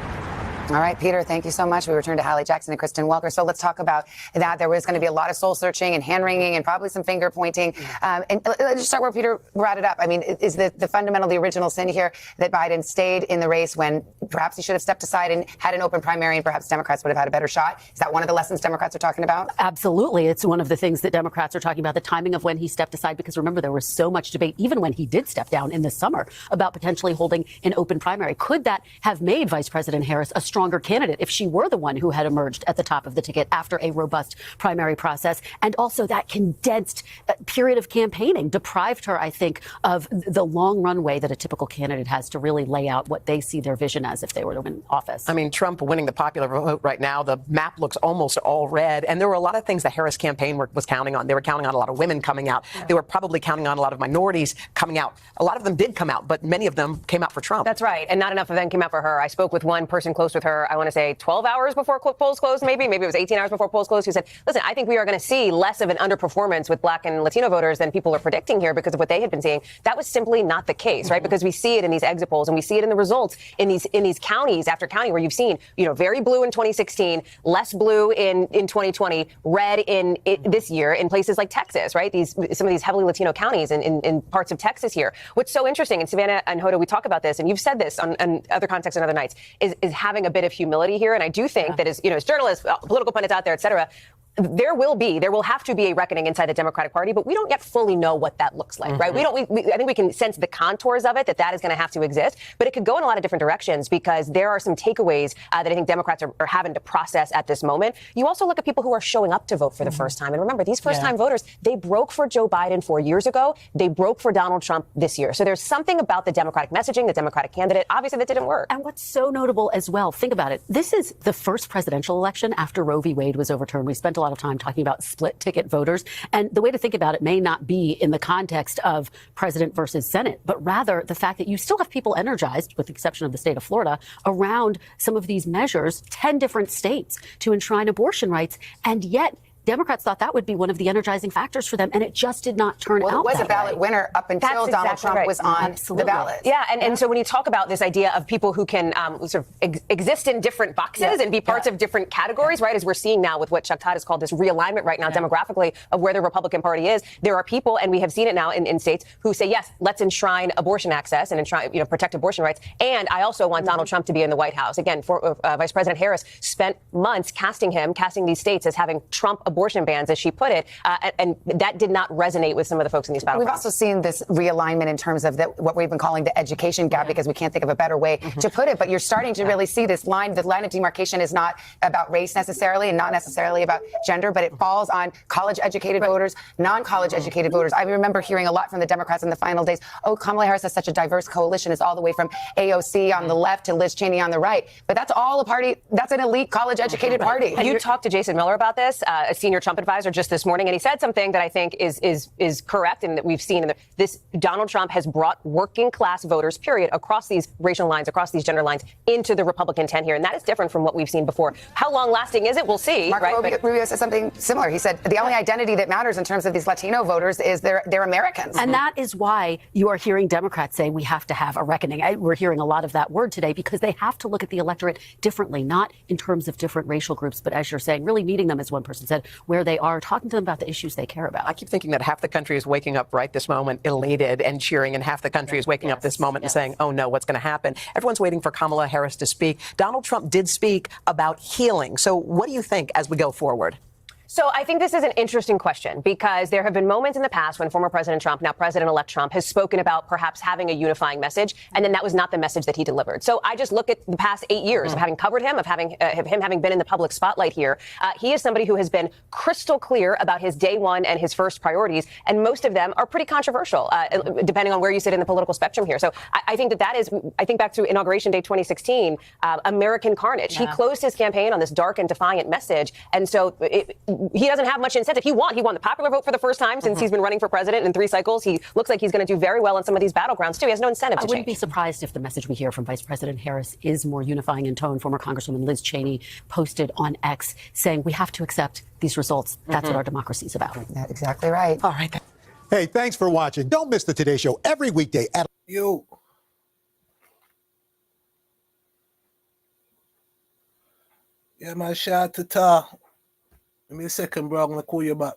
All right, Peter, thank you so much. We return to Hallie Jackson and Kristen Welker. So let's talk about that. There was going to be a lot of soul searching and hand wringing and probably some finger pointing. And let's just start where Peter brought it up. I mean, is the fundamental, the original sin here that Biden stayed in the race when perhaps he should have stepped aside and had an open primary and perhaps Democrats would have had a better shot? Is that one of the lessons Democrats are talking about? Absolutely. It's one of the things that Democrats are talking about, the timing of when he stepped aside, because remember, there was so much debate, even when he did step down in the summer, about potentially holding an open primary. Could that have made Vice President Harris a stronger candidate if she were the one who had emerged at the top of the ticket after a robust primary process? And also that condensed period of campaigning deprived her, I think, of the long runway that a typical candidate has to really lay out what they see their vision as if they were to win office. I mean, Trump winning the popular vote right now, the map looks almost all red. And there were a lot of things the Harris campaign was counting on. They were counting on a lot of women coming out. They were probably counting on a lot of minorities coming out. A lot of them did come out, but many of them came out for Trump. That's right. And not enough of them came out for her. I spoke with one person close with her, I want to say 12 hours before polls closed, maybe it was 18 hours before polls closed, who said, listen, I think we are going to see less of an underperformance with Black and Latino voters than people are predicting here because of what they had been seeing. That was simply not the case, right? Because we see it in these exit polls and we see it in the results in these counties after county where you've seen, very blue in 2016, less blue in 2020, red in this year in places like Texas, right? Some of these heavily Latino counties in parts of Texas here. What's so interesting, and Savannah and Hoda, we talk about this, and you've said this on other contexts and other nights, is having a bit of humility here. And I do think that as journalists, political pundits out there, et cetera, there will have to be a reckoning inside the Democratic Party, but we don't yet fully know what that looks like, right? I think we can sense the contours of it, that is going to have to exist, but it could go in a lot of different directions because there are some takeaways that I think Democrats are having to process at this moment. You also look at people who are showing up to vote for the first time. And remember, these first-time voters, they broke for Joe Biden 4 years ago. They broke for Donald Trump this year. So there's something about the Democratic messaging, the Democratic candidate, obviously, that didn't work. And what's so notable as well, think about it. This is the first presidential election after Roe v. Wade was overturned. We spent a lot of time talking about split ticket voters. And the way to think about it may not be in the context of president versus Senate, but rather the fact that you still have people energized, with the exception of the state of Florida, around some of these measures, 10 different states to enshrine abortion rights. And yet Democrats thought that would be one of the energizing factors for them, and it just did not turn out that way. It was a ballot winner up until Donald Trump was on the ballot. Yeah, and so when you talk about this idea of people who can sort of exist in different boxes and be parts of different categories, right, as we're seeing now with what Chuck Todd has called this realignment right now demographically of where the Republican Party is, there are people, and we have seen it now in states, who say, yes, let's enshrine abortion access and enshrine, protect abortion rights, and I also want Donald Trump to be in the White House. Again, Vice President Harris spent months casting these states as having Trump abortion bans, as she put it, and that did not resonate with some of the folks in these battlegrounds. We've also seen this realignment in terms of what we've been calling the education gap, because we can't think of a better way to put it. But you're starting to really see this line. The line of demarcation is not about race necessarily, and not necessarily about gender, but it falls on college-educated voters, non-college educated voters. I remember hearing a lot from the Democrats in the final days. Oh, Kamala Harris has such a diverse coalition. It's all the way from AOC on the left to Liz Cheney on the right. But that's all a party. That's an elite college-educated party. You talked to Jason Miller about this, a senior Trump advisor, just this morning, and he said something that I think is correct and that we've seen. This Donald Trump has brought working class voters, period, across these racial lines, across these gender lines, into the Republican tent here, and that is different from what we've seen before. How long lasting is it? We'll see. Marco Rubio said something similar. He said the only identity that matters in terms of these Latino voters is they're Americans, and that is why you are hearing Democrats say we have to have a reckoning. We're hearing a lot of that word today because they have to look at the electorate differently, not in terms of different racial groups, but as you're saying, really meeting them, as one person said, where they are, talking to them about the issues they care about. I keep thinking that half the country is waking up right this moment elated and cheering, and half the country is waking up this moment and saying, oh no, what's going to happen? Everyone's waiting for Kamala Harris to speak. Donald Trump did speak about healing. So what do you think as we go forward? So I think this is an interesting question because there have been moments in the past when former President Trump, now President-elect Trump, has spoken about perhaps having a unifying message, and then that was not the message that he delivered. So I just look at the past 8 years of having covered him, of having him having been in the public spotlight here. He is somebody who has been crystal clear about his day one and his first priorities, and most of them are pretty controversial, depending on where you sit in the political spectrum here. So I think that is, I think back to Inauguration Day 2016, American carnage. He closed his campaign on this dark and defiant message, and so he doesn't have much incentive. He won the popular vote for the first time since he's been running for president in 3 cycles. He looks like he's going to do very well in some of these battlegrounds, too. He has no incentive to change. I wouldn't be surprised if the message we hear from Vice President Harris is more unifying in tone. Former Congresswoman Liz Cheney posted on X saying we have to accept these results. That's what our democracy is about. That's exactly right. All right. Hey, thanks for watching. Don't miss the Today Show every weekday at you. Yeah, man, shout out to Ta. Give me a second, bro. I'm going to call you back.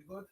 good?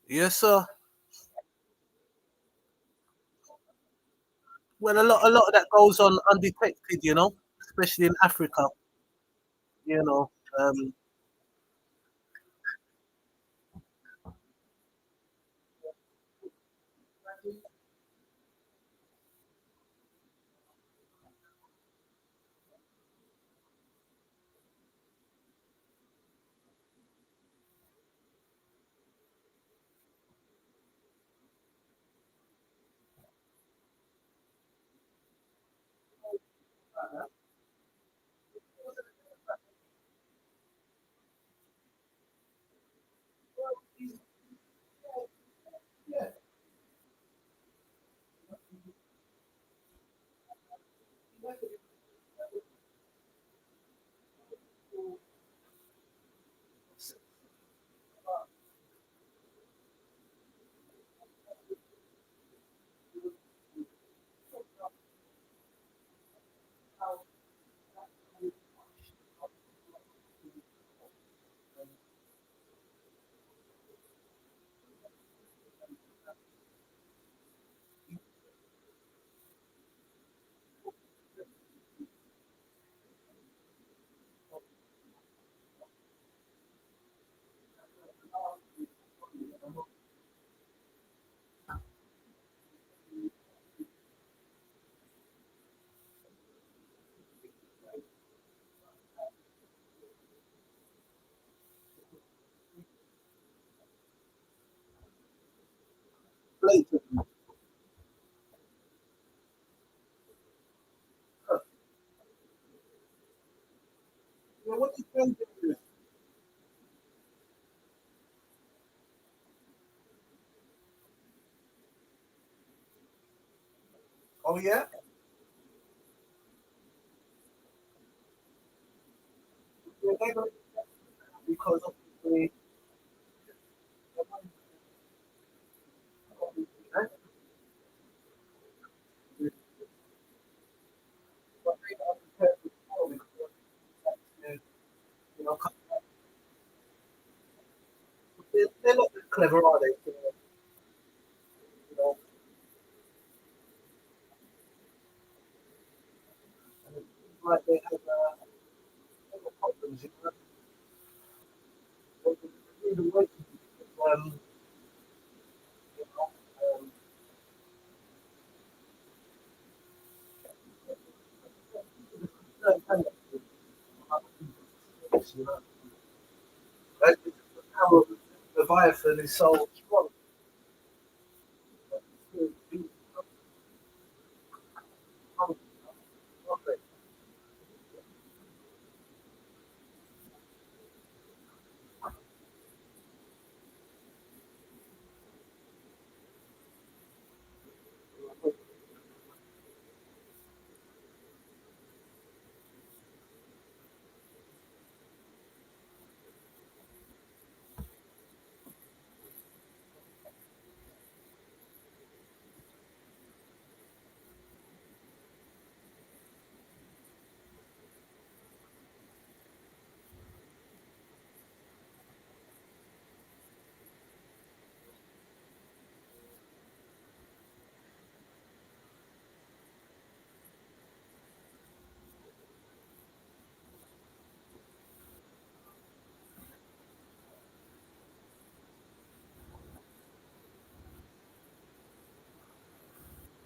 Yes, sir. Well, a lot of that goes on undetected, especially in Africa. You know, um, to them. Yeah, what do you think it is? Oh yeah. Yeah, they're gonna because of the you know, they're not that clever, are they? You know, and it's like they have problems. You know, they need a way to, you know, you know, that's because the power of Leviathan is so strong.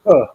Huh.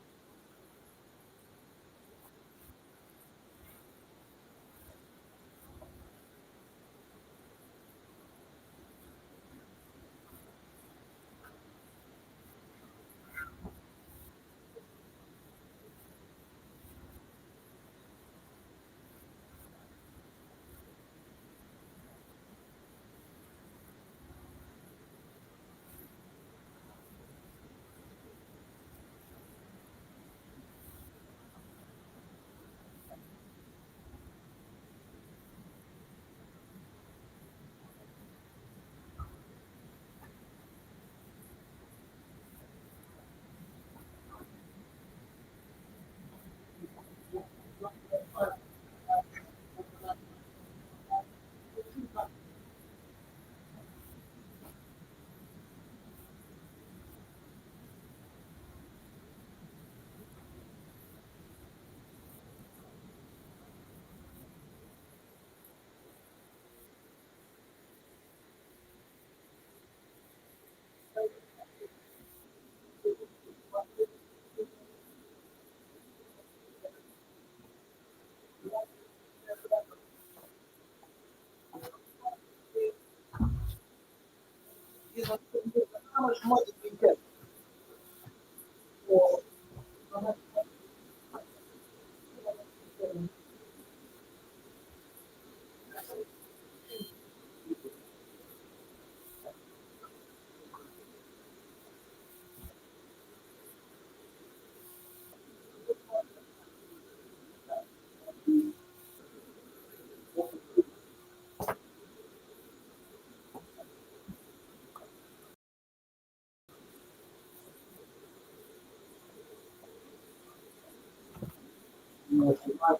You know, how much money do you get for? You know, she might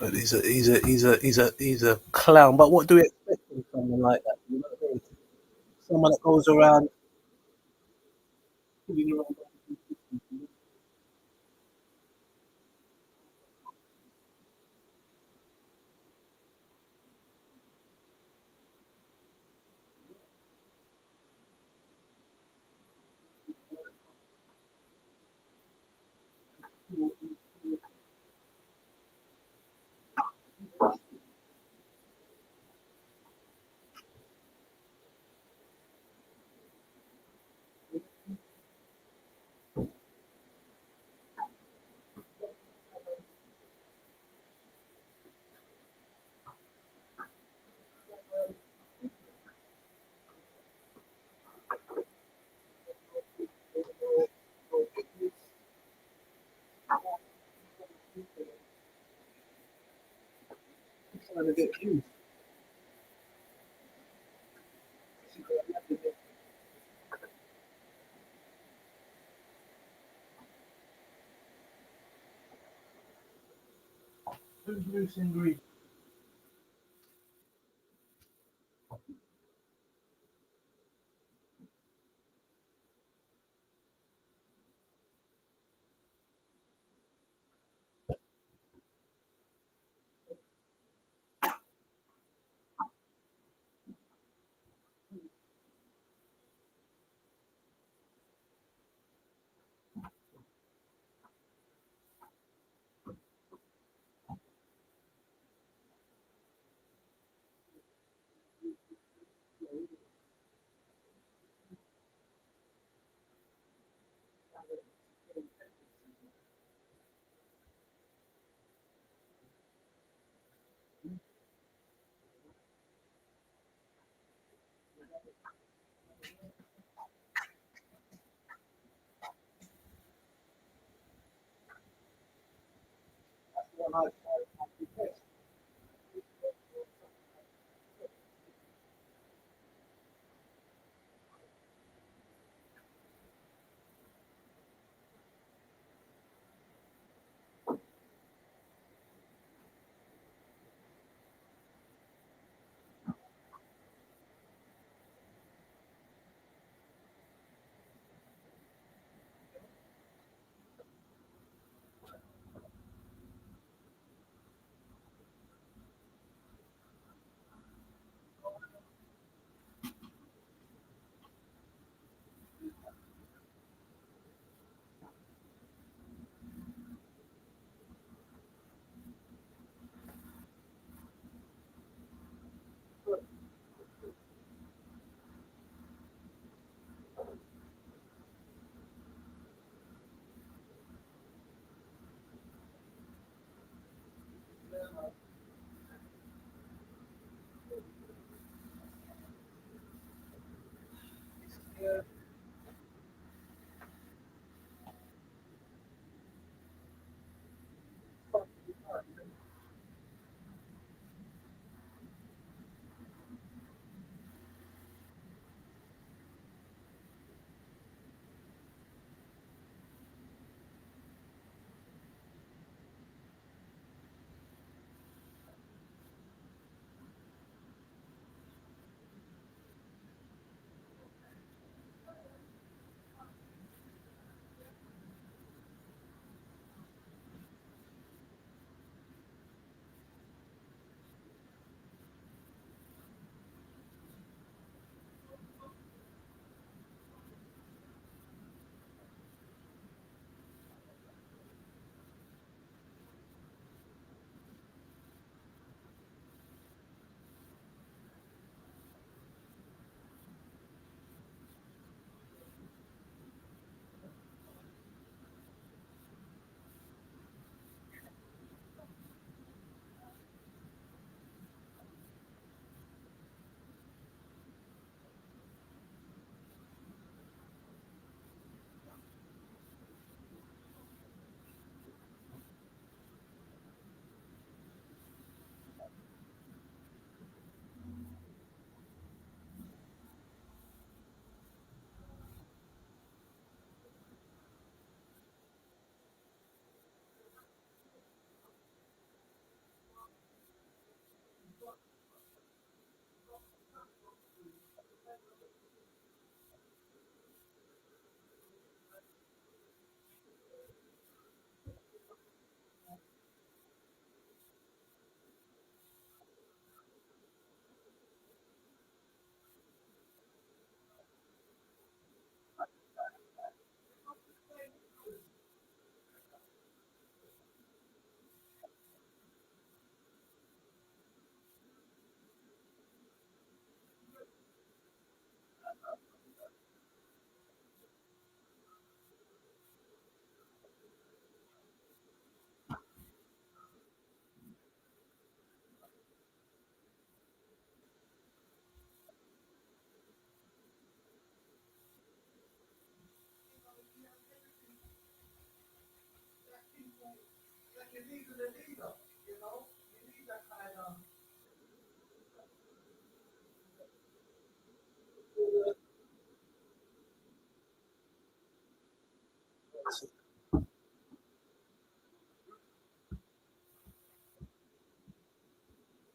But he's a clown. But what do we expect from someone like that? You know what I mean? Someone that goes around putting around. Trying to get used. Who's loose in Greece?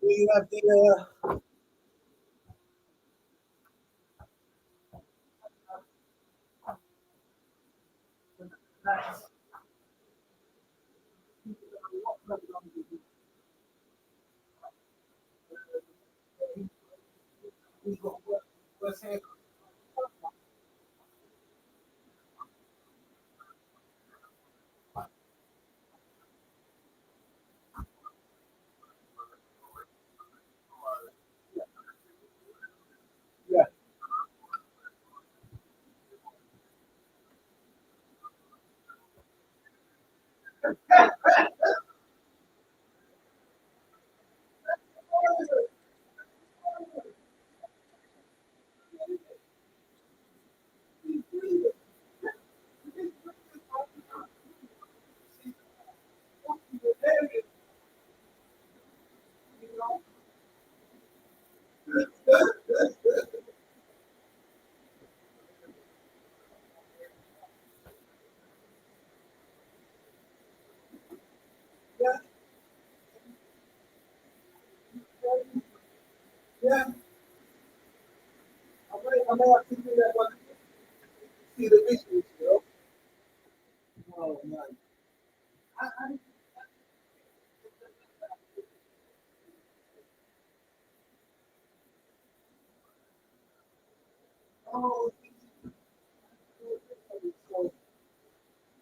We have the I may have to do that one. See the visuals, Oh man. Oh,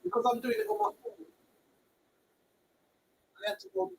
because I'm doing it on my phone. I had to go.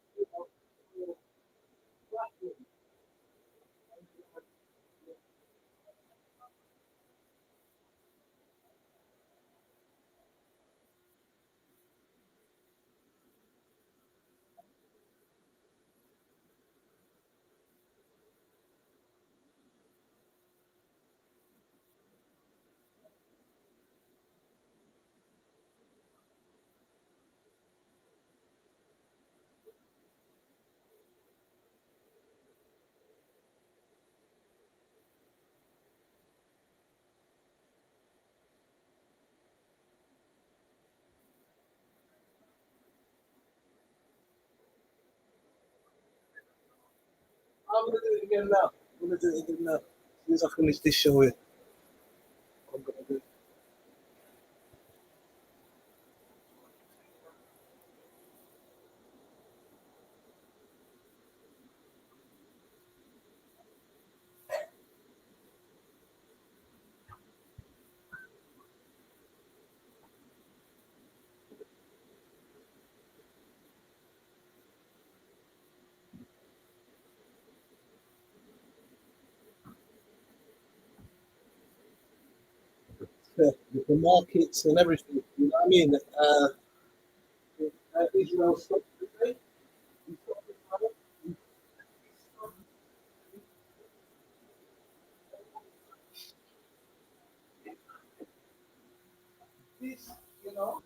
I'm gonna do it again now. I'm gonna do it again now. As soon as I finish this show here, I'm gonna do it. With the markets and everything, you know what I mean? Israel stopped today. This, you know.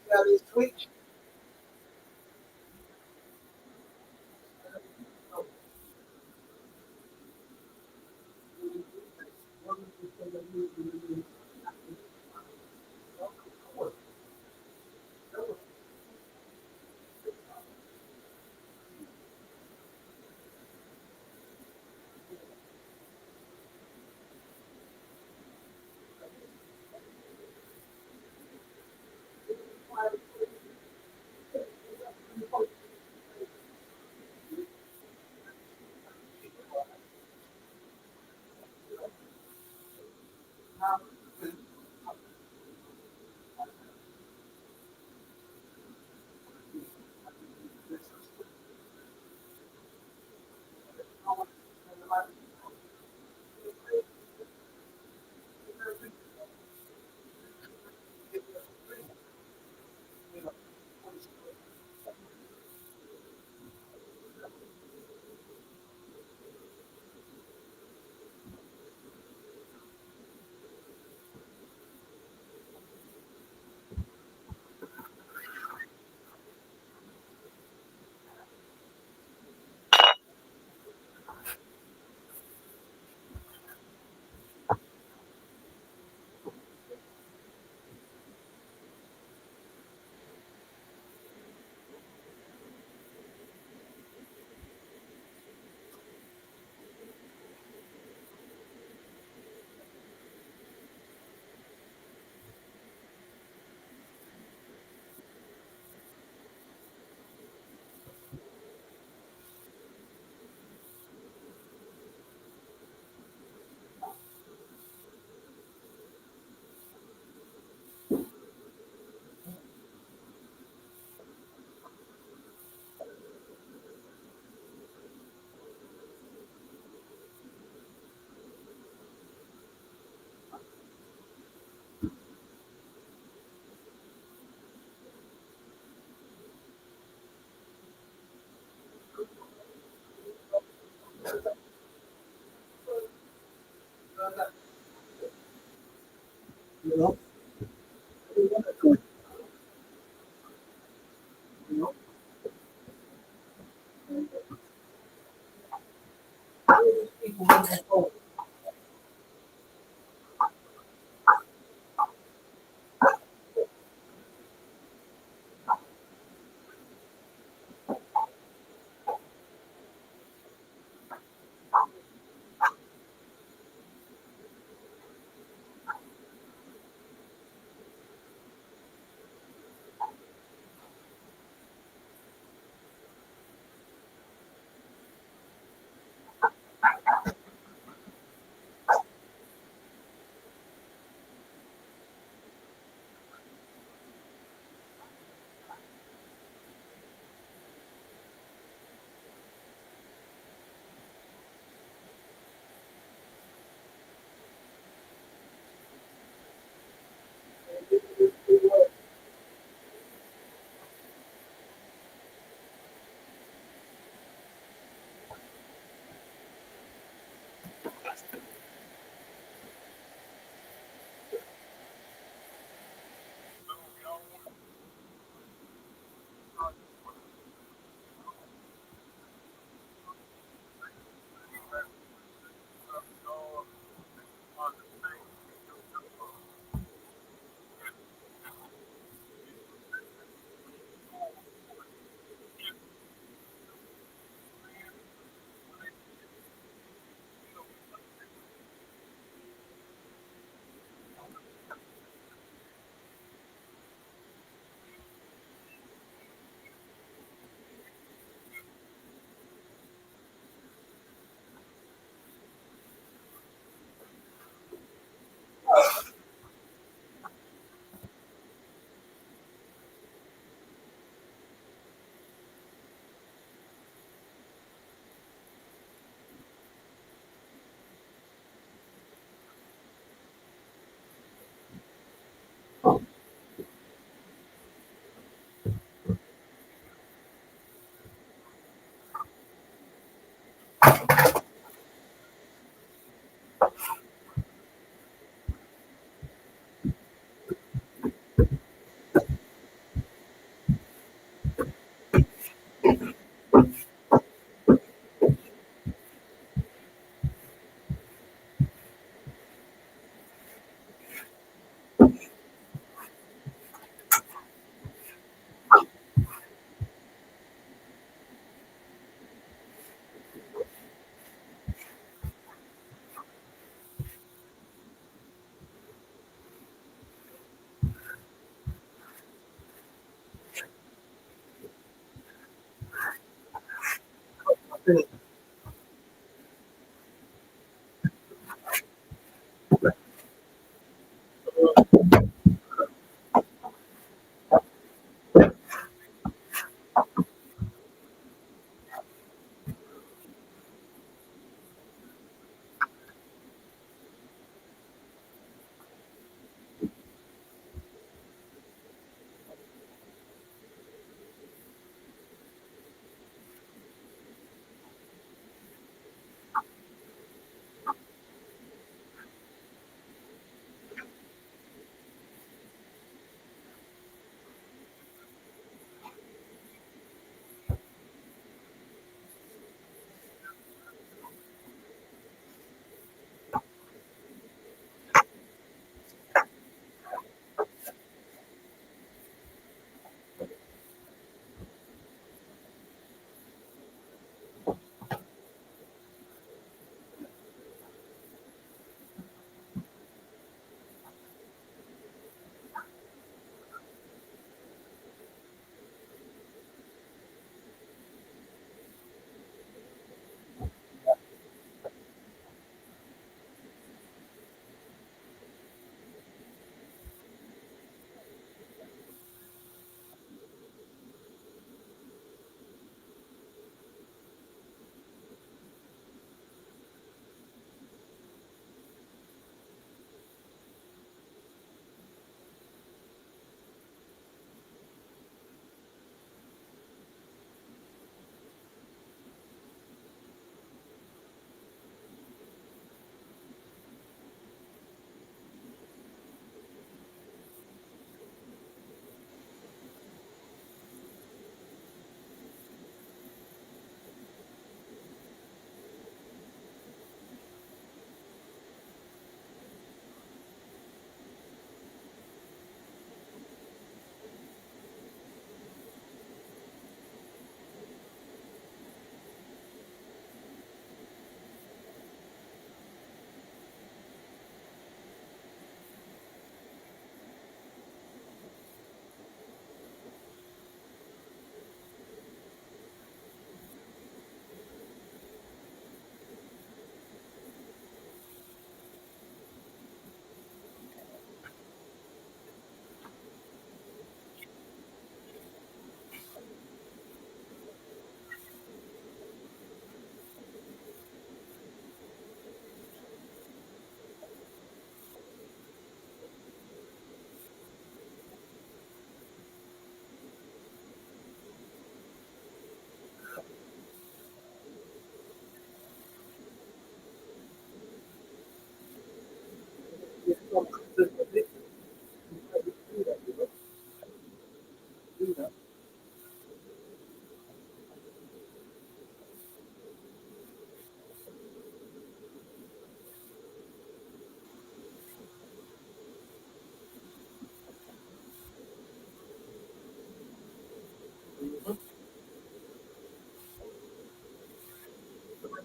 That is Twitch.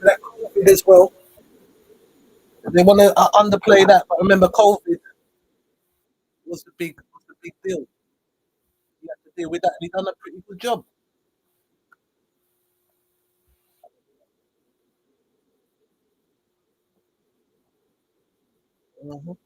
That COVID as well. They want to underplay that, but remember, COVID was the big deal. He had to deal with that, and he done a pretty good job. Mhm.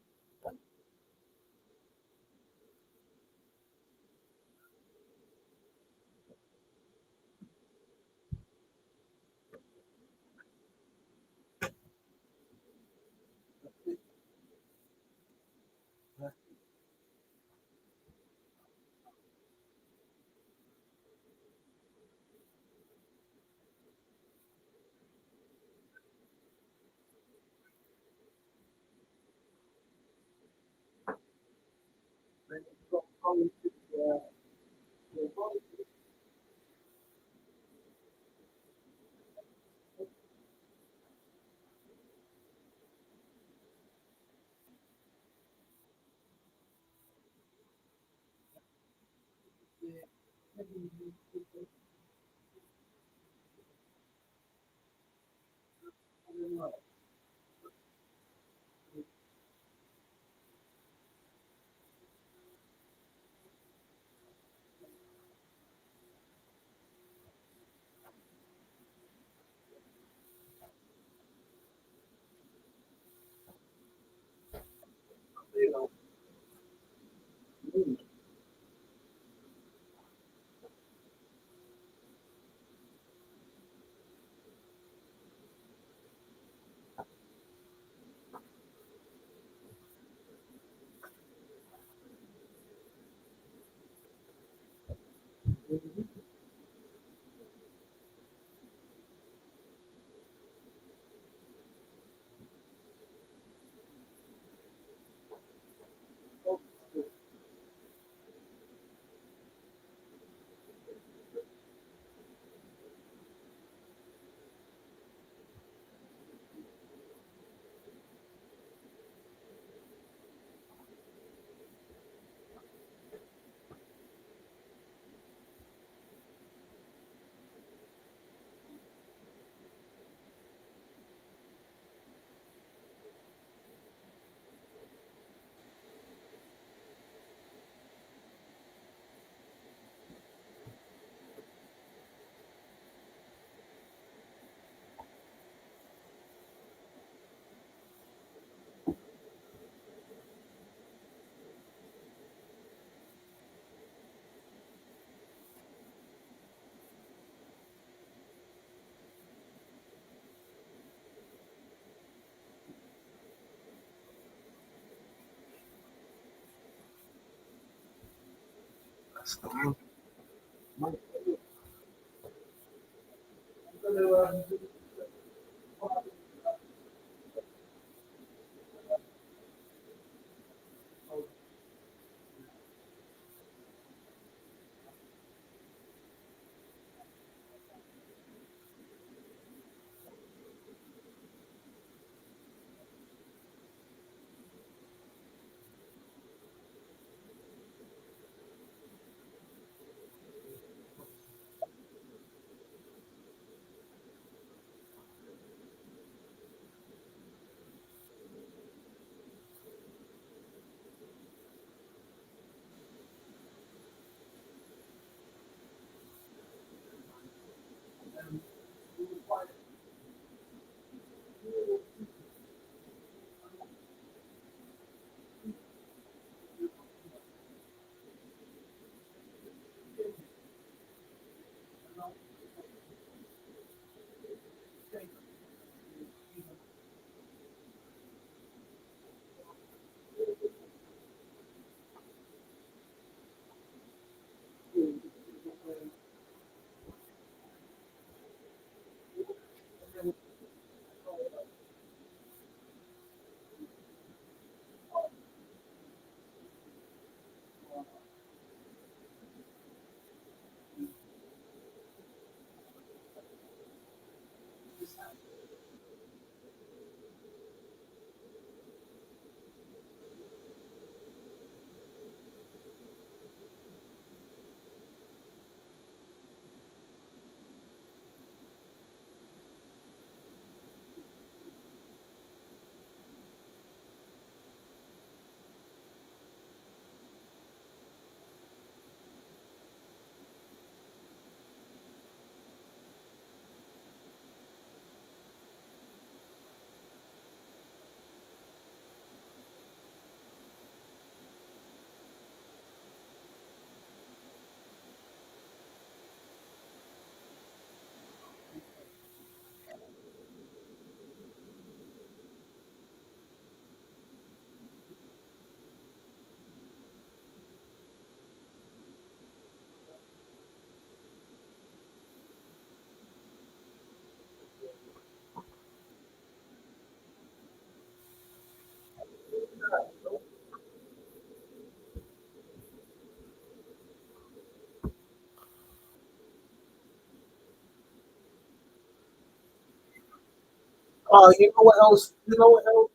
You know what else? You know what else?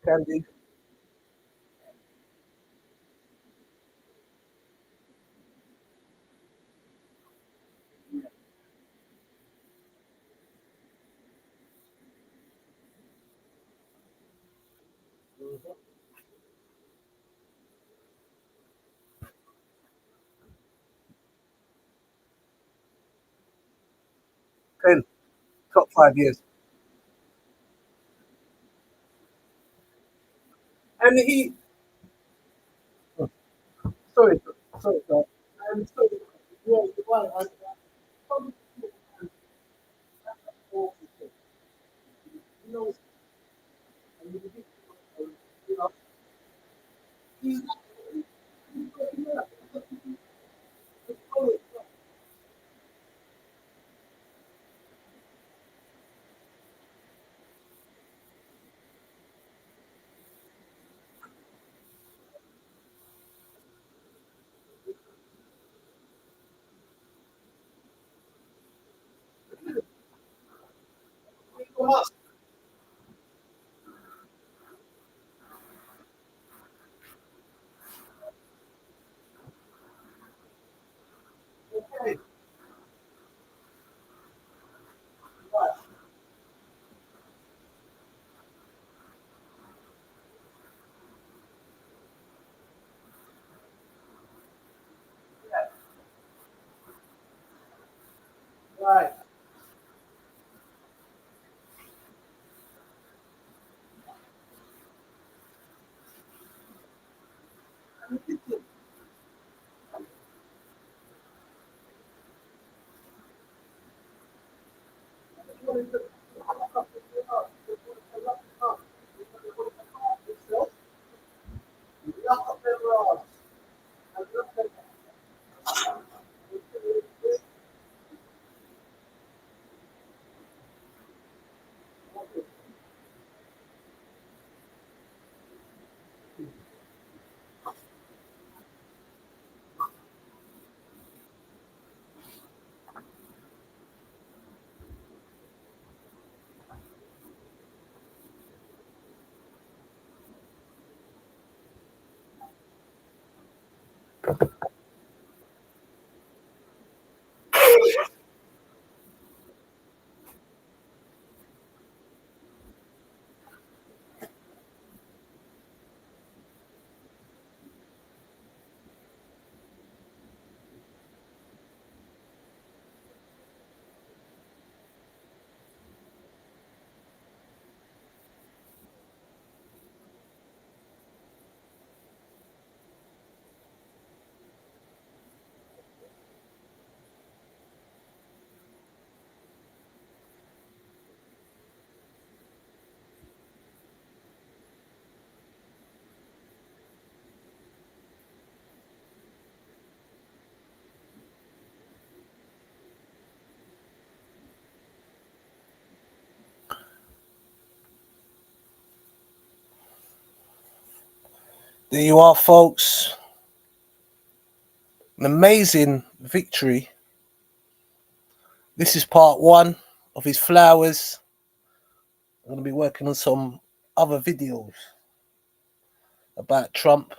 Candy. Ten. Top 5 years. And he. Sorry, sorry, sorry. I'm sorry. Yeah, you're right. You know, right. There you are, folks. An amazing victory. This is part one of his flowers. I'm going to be working on some other videos about Trump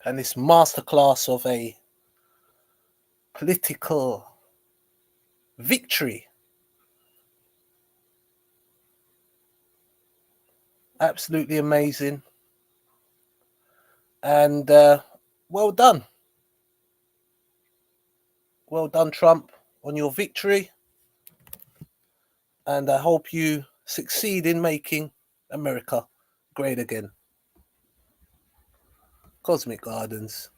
and this masterclass of a political victory. Absolutely amazing. And well done. Well done, Trump, on your victory. And I hope you succeed in making America great again. Cosmic Gardens.